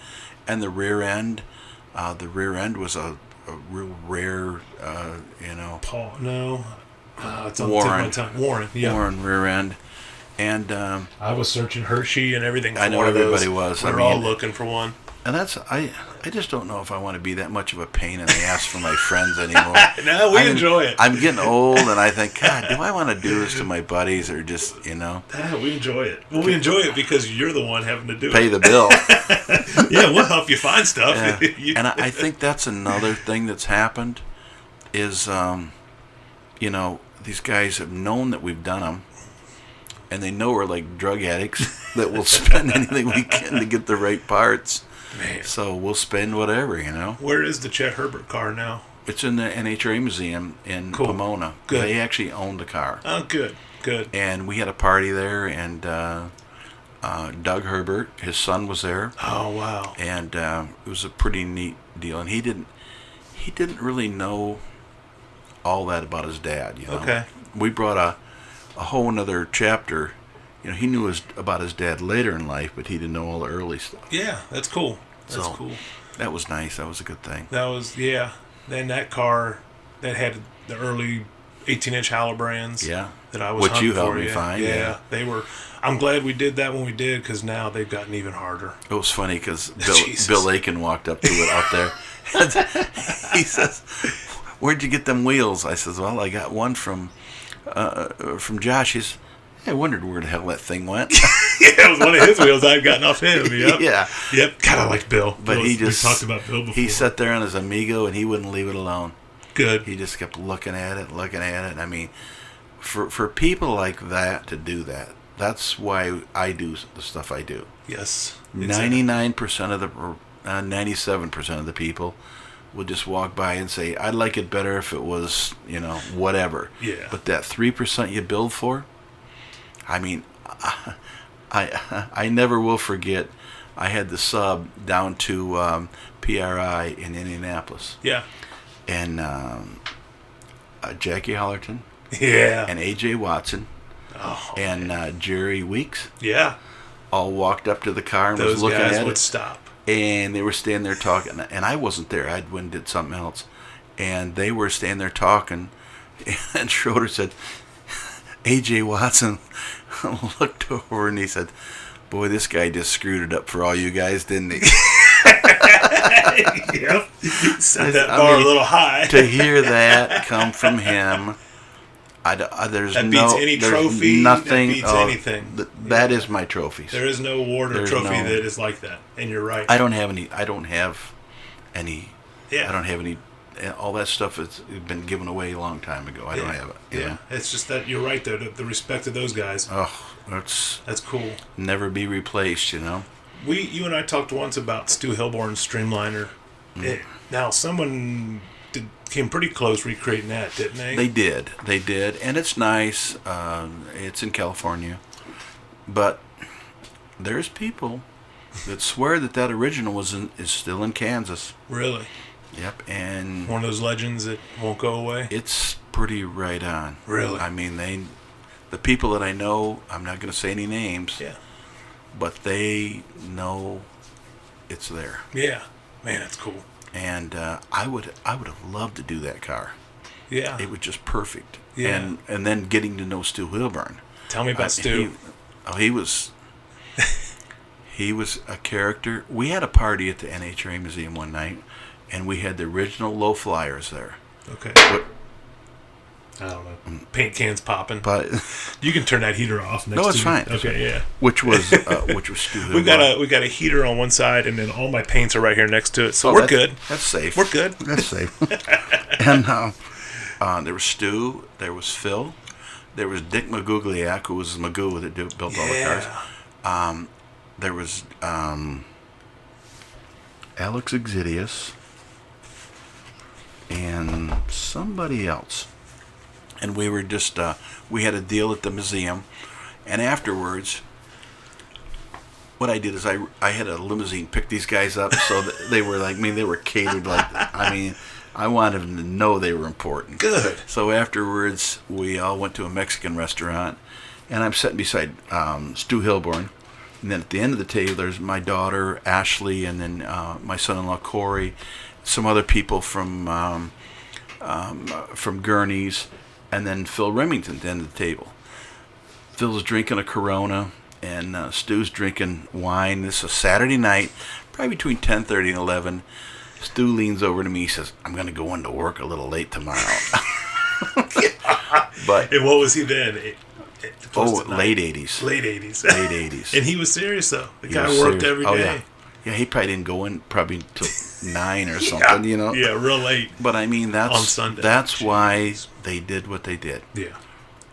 And the rear end was a real rare, Paul, no. It's on Warren. the tip of my tongue. Warren, yeah. Warren rear end. And I was searching Hershey and everything for I know one of everybody those. was. We're all looking for one. And I just don't know if I want to be that much of a pain in the ass for my friends anymore. No, we enjoy it. I'm getting old, and I think, God, do I want to do this to my buddies or just, We enjoy it. Well, we enjoy it because you're the one having to do pay it. the bill. Yeah, we'll help you find stuff. Yeah. And I think that's another thing that's happened is, these guys have known that we've done them, and they know we're like drug addicts that will spend anything we can to get the right parts. Man. So we'll spend whatever, Where is the Chet Herbert car now? It's in the NHRA Museum in Pomona. Good. They actually own the car. Oh, good. And we had a party there, and Doug Herbert, his son, was there. Oh, wow. And it was a pretty neat deal. And he didn't really know all that about his dad. Okay. We brought a whole another chapter. He knew about his dad later in life, but he didn't know all the early stuff. Yeah, that's cool. That's cool. That was nice. That was a good thing. That was, yeah. Then that car that had the early 18-inch Halibrands. Yeah. That I was What you hunting helped for, me find. Yeah, they were. I'm glad we did that when we did because now they've gotten even harder. It was funny because Jesus. Bill Aiken walked up to it out there. He says, "Where'd you get them wheels?" I says, "Well, I got one from Josh." I wondered where the hell that thing went. Yeah, it was one of his wheels. I'd gotten off him. Yep. Yeah. Yep. God, I like Bill. But Bill he just... we talked about Bill before. He sat there on his Amigo, and he wouldn't leave it alone. Good. He just kept looking at it. I mean, for people like that to do that, that's why I do the stuff I do. Yes. 99% of the... 97% of the people will just walk by and say, I'd like it better if it was, whatever. Yeah. But that 3% you build for, I mean, I never will forget, I had the sub down to PRI in Indianapolis. Yeah. And Jackie Hollerton. Yeah. And A.J. Watson. Oh, and Jerry Weeks. Yeah. All walked up to the car and Those was looking guys at would it. stop. And they were standing there talking, and I wasn't there. I went and did something else. And they were standing there talking, and Schroeder said, A.J. Watson looked over and he said, boy, this guy just screwed it up for all you guys, didn't he? Yep. Set that bar a little high. To hear that come from him, there's that beats any trophy. Nothing. That beats anything. That is my trophies. There is no award or trophy that is like that, and you're right. I don't have any. Yeah. I don't have any. All that stuff has been given away a long time ago. I don't have it. Yeah, it's just that you're right though. The respect of those guys. Oh, that's cool. Never be replaced. You and I talked once about Stu Hilborn's Streamliner. Now someone came pretty close recreating that, didn't they? They did, and it's nice. It's in California, but there's people that swear that original is still in Kansas. Really? Yep, and one of those legends that won't go away. It's pretty right on. Really? I mean, the people that I know, I'm not going to say any names. Yeah. But they know it's there. Yeah, man, that's cool. And I would have loved to do that car. Yeah. It was just perfect. Yeah. And then getting to know Stu Hilborn. Tell me about Stu. He was a character. We had a party at the NHRA Museum one night, and we had the original low flyers there. Okay. I don't know. Paint cans popping. But you can turn that heater off. No, it's fine. Okay, yeah. Which was Stu Hilborn. We got a heater on one side, and then all my paints are right here next to it. So we're good. That's safe. We're good. That's safe. And there was Stu. There was Phil. There was Dick Magugliak, who was Magoo that built all the cars. There was Alex Exidius and somebody else. And we were just, we had a deal at the museum. And afterwards, what I did is I had a limousine pick these guys up so that they were like, they were catered I wanted them to know they were important. Good. So afterwards, we all went to a Mexican restaurant. And I'm sitting beside Stu Hilborn. And then at the end of the table, there's my daughter, Ashley, and then my son-in-law, Corey, some other people from Gurney's, and then Phil Remington at the end of the table. Phil's drinking a Corona, and Stu's drinking wine. This is a Saturday night, probably between 10:30 and 11. Stu leans over to me. He says, I'm going to go into work a little late tomorrow. But and what was he then? Late 80s. Late 80s. Late 80s. And he was serious, though. The guy worked every day. Yeah. Yeah, he probably didn't go in probably until 9 or something, Yeah, real late. But I mean, on Sunday. That's why they did what they did. Yeah.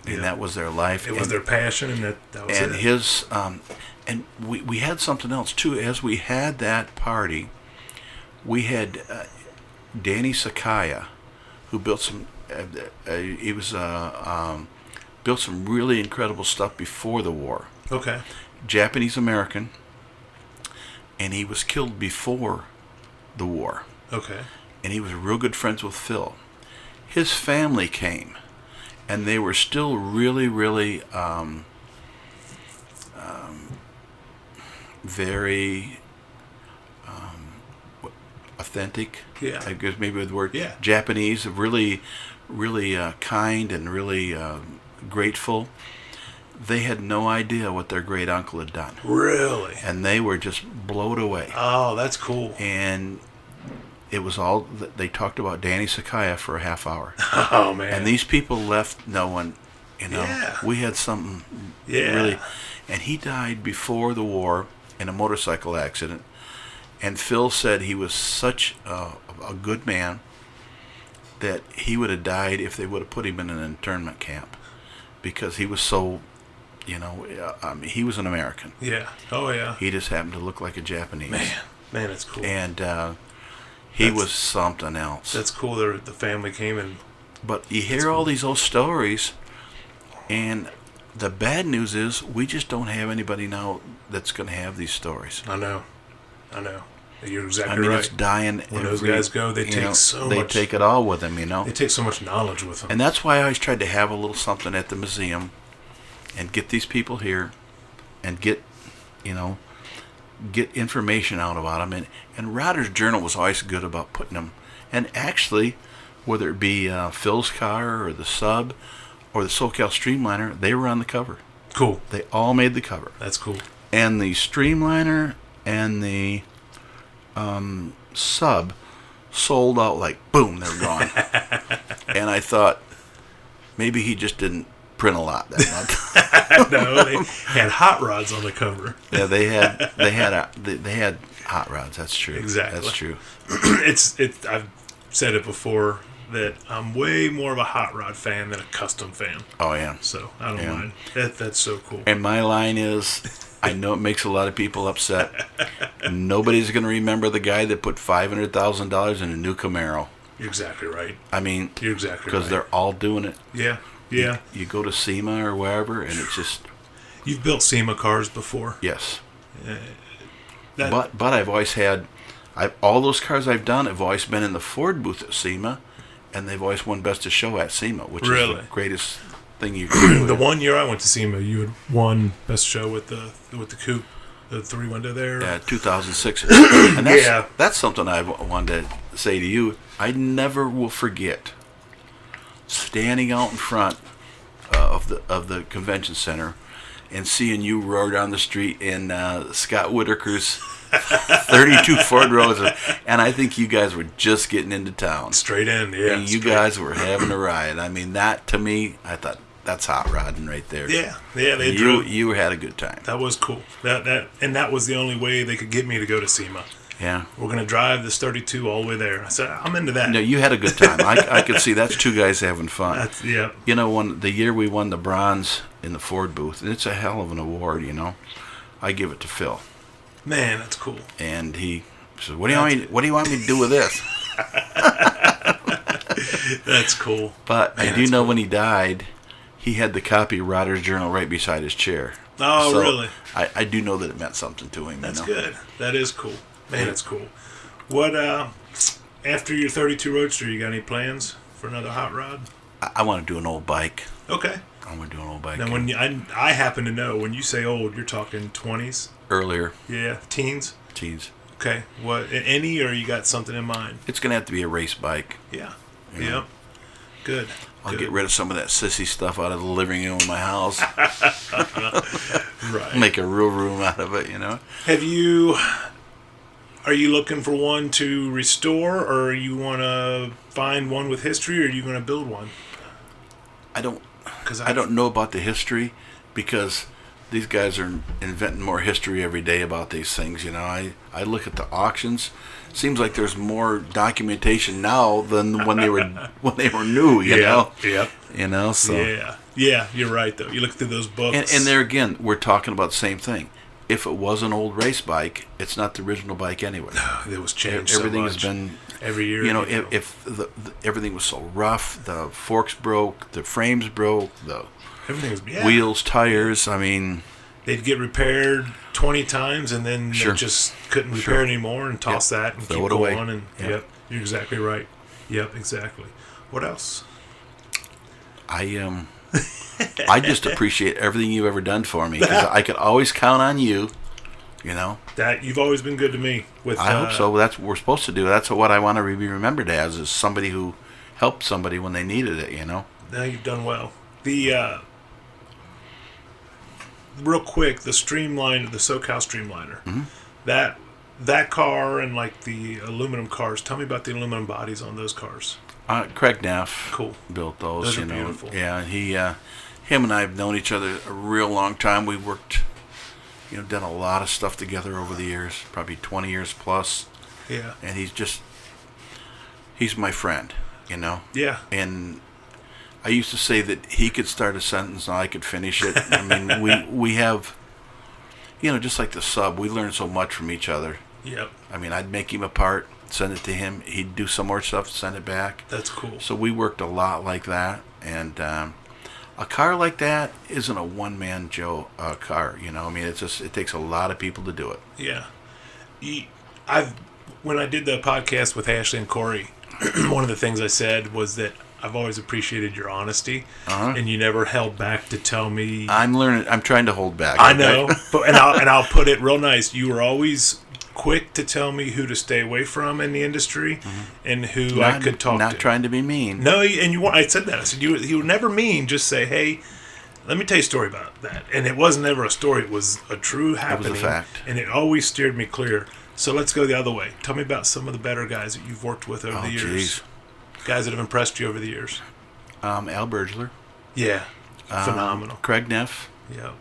And that was their life. It was their passion, and that was it. And his, and we had something else too. As we had that party, we had Danny Sakaya, who built some. He was built some really incredible stuff before the war. Okay. Japanese American. And he was killed before the war. Okay. And he was real good friends with Phil. His family came, and they were still really, really very authentic. Yeah. I guess maybe the word. Yeah. Japanese, really, really kind and really grateful. They had no idea what their great uncle had done. Really? And they were just blown away. Oh, that's cool. And it was all, they talked about Danny Sakaya for a half hour. Oh, man. And these people left knowing You know, Yeah. we had something Yeah. really, and he died before the war in a motorcycle accident. And Phil said he was such a good man that he would have died if they would have put him in an internment camp, because he was so, you know, I mean, he was an American. Yeah. Oh yeah. He just happened to look like a Japanese. Man, that's cool. And he was something else. That's cool. The family came and. But you hear all these old stories, and the bad news is we just don't have anybody now that's going to have these stories. I know. You're exactly I mean, right. it's dying. When those guys go, they take so they much. take it all with them, you know. They take so much knowledge with them. And that's why I always tried to have a little something at the museum, and get these people here, and get information out about them. And Rodder's Journal was always good about putting them. And actually, whether it be Phil's car or the Sub or the SoCal Streamliner, they were on the cover. Cool. They all made the cover. That's cool. And the Streamliner and the Sub sold out like boom, they're gone. And I thought maybe he just didn't print a lot that month. No, they had hot rods on the cover. Yeah, they had hot rods. That's true. Exactly. That's true. I've said it before that I'm way more of a hot rod fan than a custom fan. Oh yeah. So I don't Yeah. mind. That's so cool. And my line is, I know it makes a lot of people upset. Nobody's going to remember the guy that put $500,000 in a new Camaro. You're exactly right. I mean, You're exactly right. because they're all doing it. Yeah. Yeah. You go to SEMA or wherever, and it's just You've built SEMA cars before. yes. That- But I've always had, all those cars I've done have always been in the Ford booth at SEMA, and they've always won Best of Show at SEMA, which is Really? the greatest thing you can do. The one year I went to SEMA, you had won Best Show with the coupe, the 3-window there. 2006. And Yeah. that's something I wanted to say to you. I never will forget standing out in front of the convention center and seeing you roar down the street in Scott Whitaker's 32 Ford Rosa, and I think you guys were just getting into town. Straight in, yeah. And you guys were having a ride. I mean, that to me, I thought that's hot rodding right there. Yeah, they drove. You had a good time. That was cool. That was the only way they could get me to go to SEMA. Yeah. We're gonna drive this 32 all the way there. I said, I'm into that. No, you had a good time. I could see that's two guys having fun. Yeah. You know, when the year we won the bronze in the Ford booth, and it's a hell of an award, you know. I give it to Phil, Man, that's cool. and he says, "What do you want me to do with this?" That's cool. But Man, I do that's know cool. when he died, he had the copy of Rodder's Journal right beside his chair. Oh, So really? I do know that it meant something to him. That's you know? good. That is cool. Man, that's cool. What after your 32 Roadster, you got any plans for another hot rod? I want to do an old bike. Okay. I want to do an old bike. Now, when I happen to know when you say old, you're talking 20s. Earlier, Yeah, teens. geez, Okay. What any or you got something in mind? it's gonna have to be a race bike. Yeah. You Yeah. know. Good. I'll Good. get rid of some of that sissy stuff out of the living room of my house. Right. Make a real room out of it, you know. Are you looking for one to restore, or you want to find one with history, or are you going to build one? I don't Because I don't know about the history, because these guys are inventing more history every day about these things, you know. I look at the auctions. Seems like there's more documentation now than when they were new, you know. Yep. You know, so Yeah. You're right though. You look through those books, and there again, we're talking about the same thing. If it was an old race bike, it's not the original bike anyway. it was changed. Everything so has much. been, every year. you know, if the everything was so rough, the forks broke, the frames broke, the everything was wheels, tires. I mean, They'd get repaired 20 times, and then Sure. they just couldn't repair it anymore, and toss that and Throw keep it away. going. And Yep. yep, you're exactly right. Yep, exactly. What else? I just appreciate everything you've ever done for me, because I could always count on you. You know, That you've always been good to me. With I hope so. That's what we're supposed to do. That's what I want to be remembered as, is somebody who helped somebody when they needed it. You know. Now you've done well. The real quick, the SoCal Streamliner. Mm-hmm. That car and like the aluminum cars. Tell me about the aluminum bodies on those cars. Craig Neff Cool. built those. Those are you know, beautiful. yeah. him and I have known each other a real long time. We worked, done a lot of stuff together over the years, probably 20 years plus. Yeah. And he's my friend, Yeah. And I used to say that he could start a sentence and I could finish it. I mean, we have, just like the sub, we learn so much from each other. Yep. I mean, I'd make him a part, send it to him. He'd do some more stuff, send it back. That's cool. So we worked a lot like that. And a car like that isn't a one-man car, I mean, it takes a lot of people to do it. Yeah. When I did the podcast with Ashley and Corey, one of the things I said was that I've always appreciated your honesty, and you never held back to tell me. I'm learning. I'm trying to hold back. I know, but I'll put it real nice. You were always quick to tell me who to stay away from in the industry, and who I could talk to. Not trying to be mean. No, and I said that. I said you were never mean. Just say, hey, let me tell you a story about that. And it wasn't ever a story. It was a true happening. It was a fact. And it always steered me clear. So let's go the other way. Tell me about some of the better guys that you've worked with over the years. Geez. Guys that have impressed you over the years. Al Bergler. Yeah. Phenomenal. Craig Neff. Yeah.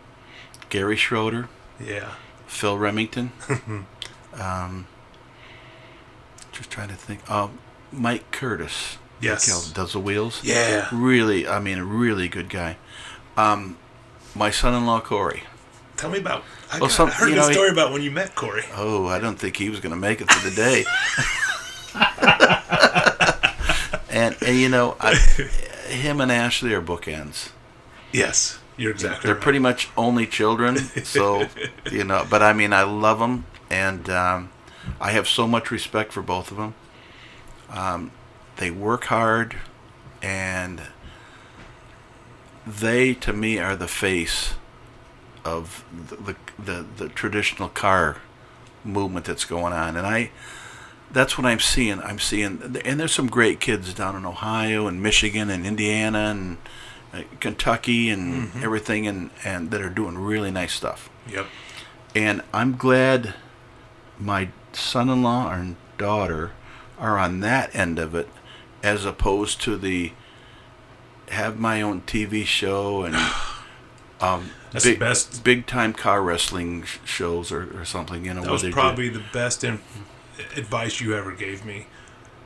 Gary Schroeder. Yeah. Phil Remington. Just trying to think. Mike Curtis. Yes. Does the wheels. Yeah. Really, I mean, a really good guy. My son-in-law, Corey. Tell me about. I Well, heard the story about when you met Corey. Oh, I don't think he was going to make it through the day. and him and Ashley are bookends. Yes, you're exactly They're right. pretty much only children, so, but I mean, I love them, and I have so much respect for both of them. They work hard, and they, to me, are the face of the traditional car movement that's going on, and that's what I'm seeing. And there's some great kids down in Ohio and Michigan and Indiana and Kentucky and everything, and that are doing really nice stuff. Yep. And I'm glad my son-in-law and daughter are on that end of it, as opposed to the have my own TV show and That's the best. big time car wrestling shows or something. That was probably the best advice you ever gave me,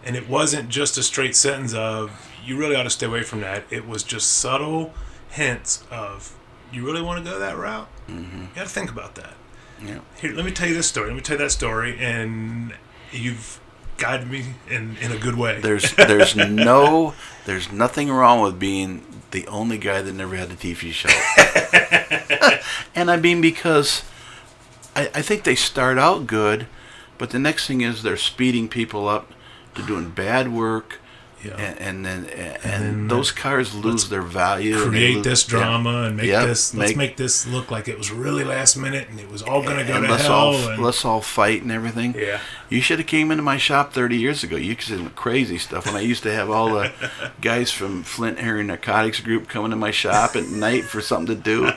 and it wasn't just a straight sentence of you really ought to stay away from that. It was just subtle hints of you really want to go that route. You got to think about that. Yeah. Here, let me tell you this story. Let me tell you that story, and you've guided me in a good way. There's nothing wrong with being the only guy that never had a TV show. And I mean, because I think they start out good, but the next thing is they're speeding people up to doing bad work. Yeah. And then those cars lose their value. Create this drama and let's make this look like it was really last minute and it was all going to go to hell. Let's all fight and everything. Yeah. You should have came into my shop 30 years ago. You could see some crazy stuff when I used to have all the guys from Flint Area Narcotics Group coming to my shop at night for something to do.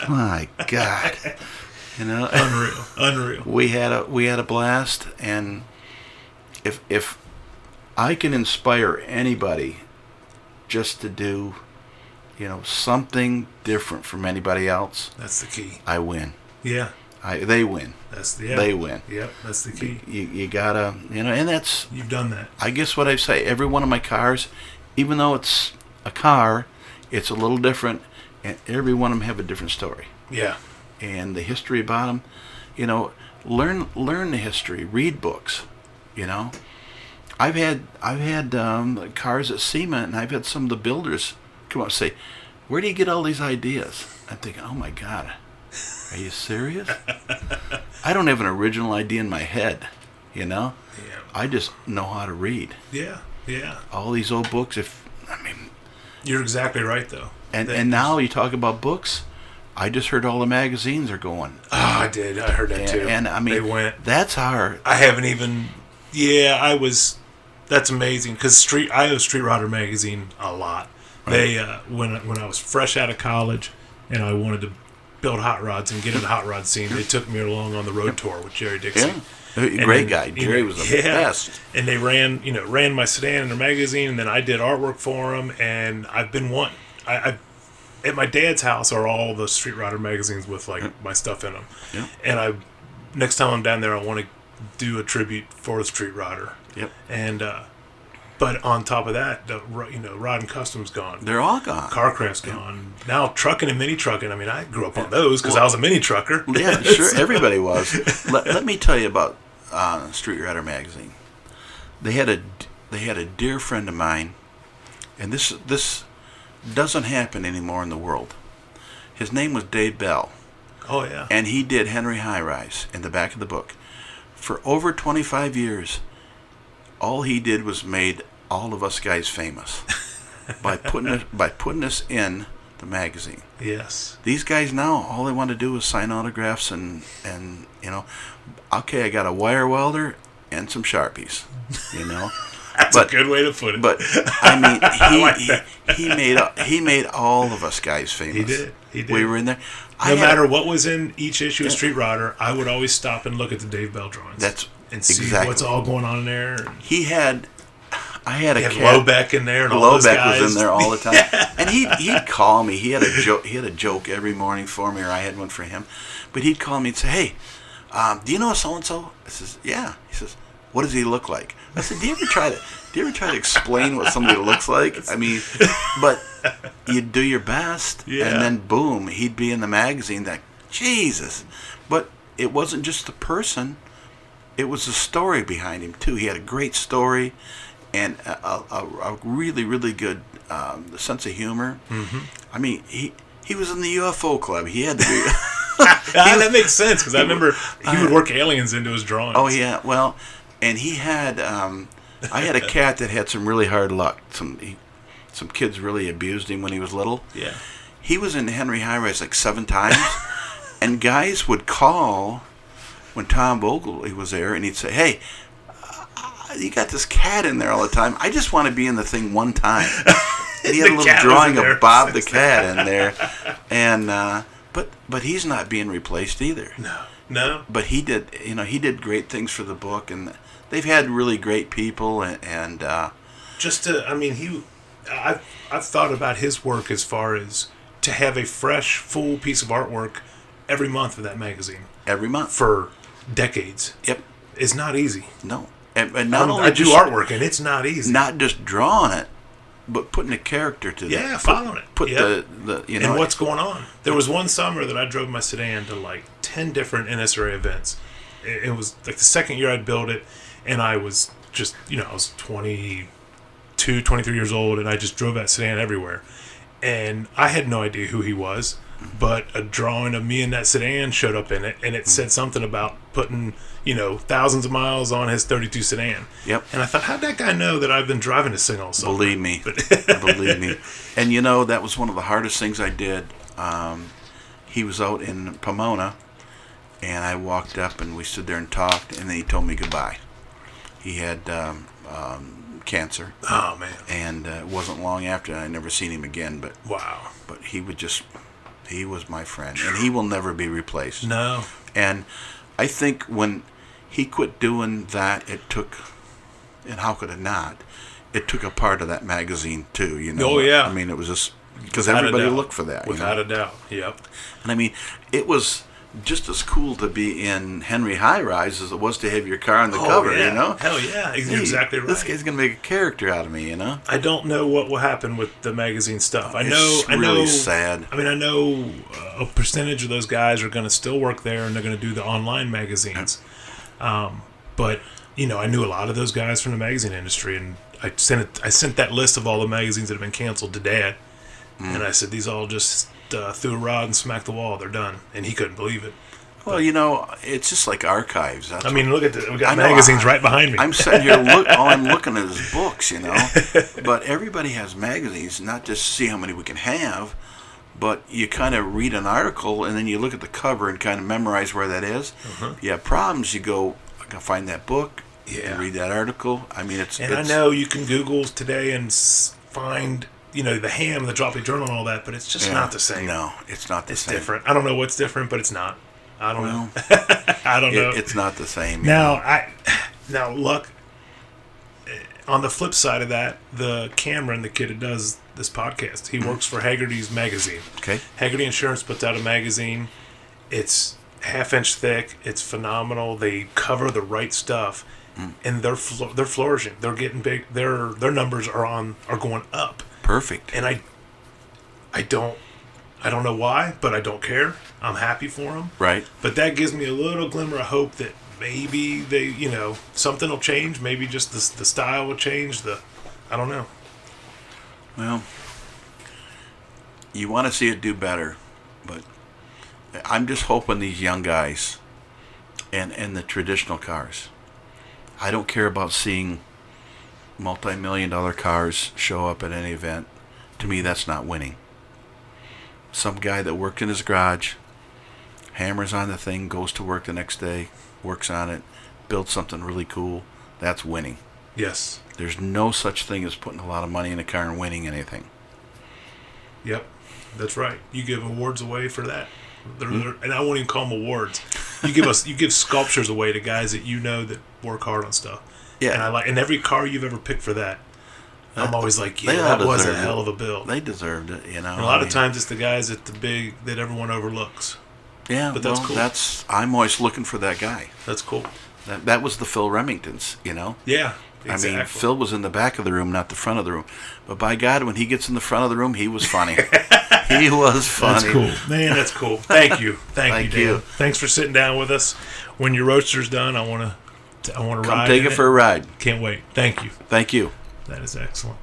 My God. Unreal. We had a blast, and if I can inspire anybody just to do, something different from anybody else, that's the key. I win. Yeah. They win. They win. Yep, that's the key. You gotta, and that's... You've done that. I guess what I say, every one of my cars, even though it's a car, it's a little different, and every one of them have a different story. Yeah. And the history about them, learn the history, read books, I've had cars at SEMA, and I've had some of the builders come up and say, "Where do you get all these ideas?" I'm thinking, "Oh my God, are you serious?" I don't have an original idea in my head, Yeah. I just know how to read. Yeah. All these old books. You're exactly right, though. And now you talk about books. I just heard all the magazines are going. Oh, I did. I heard that too. And they went. That's hard. I haven't even. Yeah, I was. That's amazing because I owe Street Rodder magazine a lot. Right. They when I was fresh out of college and I wanted to build hot rods and get in the hot rod scene, they took me along on the road tour with Jerry Dixie. Yeah. Great guy. Jerry was the best. And they ran my sedan in their magazine, and then I did artwork for them, and I've been wanting. at my dad's house are all the Street Rider magazines with like my stuff in them. Yep. And next time I'm down there, I want to do a tribute for the Street Rider. Yep. And but on top of that, Rod and Custom's gone. They're all gone. Carcraft's gone. Now trucking and mini trucking. I mean, I grew up on those because I was a mini trucker. Yeah, sure. Everybody was. Let me tell you about Street Rider magazine. They had a dear friend of mine, and this doesn't happen anymore in the world. His name was Dave Bell. Oh yeah. And he did Henry High Rise in the back of the book. For over 25 years, all he did was made all of us guys famous by putting us in the magazine. Yes. These guys now, all they want to do is sign autographs and okay, I got a wire welder and some Sharpies, That's a good way to put it. But I mean, like he made all of us guys famous. He did. We were in there. No matter what was in each issue of Street Rider, I would always stop and look at the Dave Bell drawings. And see what's all going on in there. I had a cat. Lobeck in there, and all those guys. Was in there all the time. And he'd call me. He had a joke every morning for me, or I had one for him. But he'd call me and say, "Hey, do you know so and so?" I says, "Yeah." He says, "What does he look like?" I said, "Do you ever try to explain what somebody looks like?" I mean, but you do your best, and then boom, he'd be in the magazine. That Jesus, but it wasn't just the person; it was the story behind him too. He had a great story, and a really, really good sense of humor. Mm-hmm. I mean, he was in the UFO club. He had to be. That makes sense because I remember he would work aliens into his drawings. Oh yeah, well, and he had. I had a cat that had some really hard luck. Some kids really abused him when he was little. Yeah. He was in Henry High Rise like 7 times, and guys would call when Tom Vogel was there, and he'd say, "Hey, you got this cat in there all the time. I just want to be in the thing one time." And he had a little drawing of Bob the cat in there, and but he's not being replaced either. No. But he did great things for the book, and they've had really great people, and I've thought about his work as far as to have a fresh, full piece of artwork every month for that magazine. Every month for decades. Yep, it's not easy. No, and not only I do artwork, and it's not easy. Not just drawing it, but putting a character to that. Yeah, following it. Put the and what's going on. There was one summer that I drove my sedan to like 10 different NSRA events. It was like the second year I'd built it, and I was just, I was 22, 23 years old, and I just drove that sedan everywhere. And I had no idea who he was, but a drawing of me in that sedan showed up in it, and it said something about putting, thousands of miles on his 32 sedan. Yep. And I thought, how'd that guy know that I've been driving this thing all summer? Believe me. Believe me. And that was one of the hardest things I did. He was out in Pomona, and I walked up, and we stood there and talked, and then he told me goodbye. He had cancer. Oh, man. And it wasn't long after, I never seen him again. But wow. But he was my friend, and he will never be replaced. No. And I think when he quit doing that, it took, and how could it not? It took a part of that magazine too, Oh yeah. I mean, it was just because everybody looked for that. Without a doubt. Yep. And I mean, it was just as cool to be in Henry High Rise as it was to have your car on the cover. Yeah. Hell yeah, you're exactly right. This guy's gonna make a character out of me. I don't know what will happen with the magazine stuff. It's really sad. I mean, I know a percentage of those guys are going to still work there, and they're going to do the online magazines. But I knew a lot of those guys from the magazine industry, and I sent that list of all the magazines that have been canceled to Dad, and I said, these all just threw a rod and smacked the wall. They're done, and he couldn't believe it. Well, it's just like archives. Look at we got magazines right behind me. I'm sitting here, I'm looking at his books, But everybody has magazines, not just to see how many we can have, but you kind of read an article, and then you look at the cover and kind of memorize where that is. Uh-huh. You have problems, you go, I can find that book, you read that article. I mean, I know you can Google today and find... the ham, the Dropley Journal and all that, but it's just not the same. No, it's not the same. It's different. I don't know what's different, but it's not. I don't know. I don't know. It's not the same. Now, look, on the flip side of that, the Cameron, the kid who does this podcast. He works for Haggerty's magazine. Okay. Haggerty Insurance puts out a magazine. It's half-inch thick. It's phenomenal. They cover the right stuff, and they're flourishing. They're getting big. Their numbers are going up. Perfect. And I don't know why, but I don't care. I'm happy for them. Right. But that gives me a little glimmer of hope that maybe they, something will change. Maybe just the style will change. I don't know. Well, you want to see it do better, but I'm just hoping these young guys and the traditional cars. I don't care about seeing multi-million-dollar cars show up at any event. To me, that's not winning. Some guy that worked in his garage, hammers on the thing, goes to work the next day, works on it, builds something really cool. That's winning. Yes. There's no such thing as putting a lot of money in a car and winning anything. Yep, that's right. You give awards away for that, and I won't even call them awards. You give sculptures away to guys that that work hard on stuff. Yeah, and every car you've ever picked for that, I'm always like, that was a hell of a build. They deserved it, And a lot of times it's the guys that everyone overlooks. Yeah, but that's cool. I'm always looking for that guy. That's cool. That was the Phil Remingtons, Yeah, exactly. I mean, Phil was in the back of the room, not the front of the room. But by God, when he gets in the front of the room, he was funny. He was funny. That's cool. Man, that's cool. Thank you. Thank you, Dan. you. Thanks for sitting down with us. When your roadster's done, I want to ride. Come take it for a ride. Can't wait. Thank you. Thank you. That is excellent.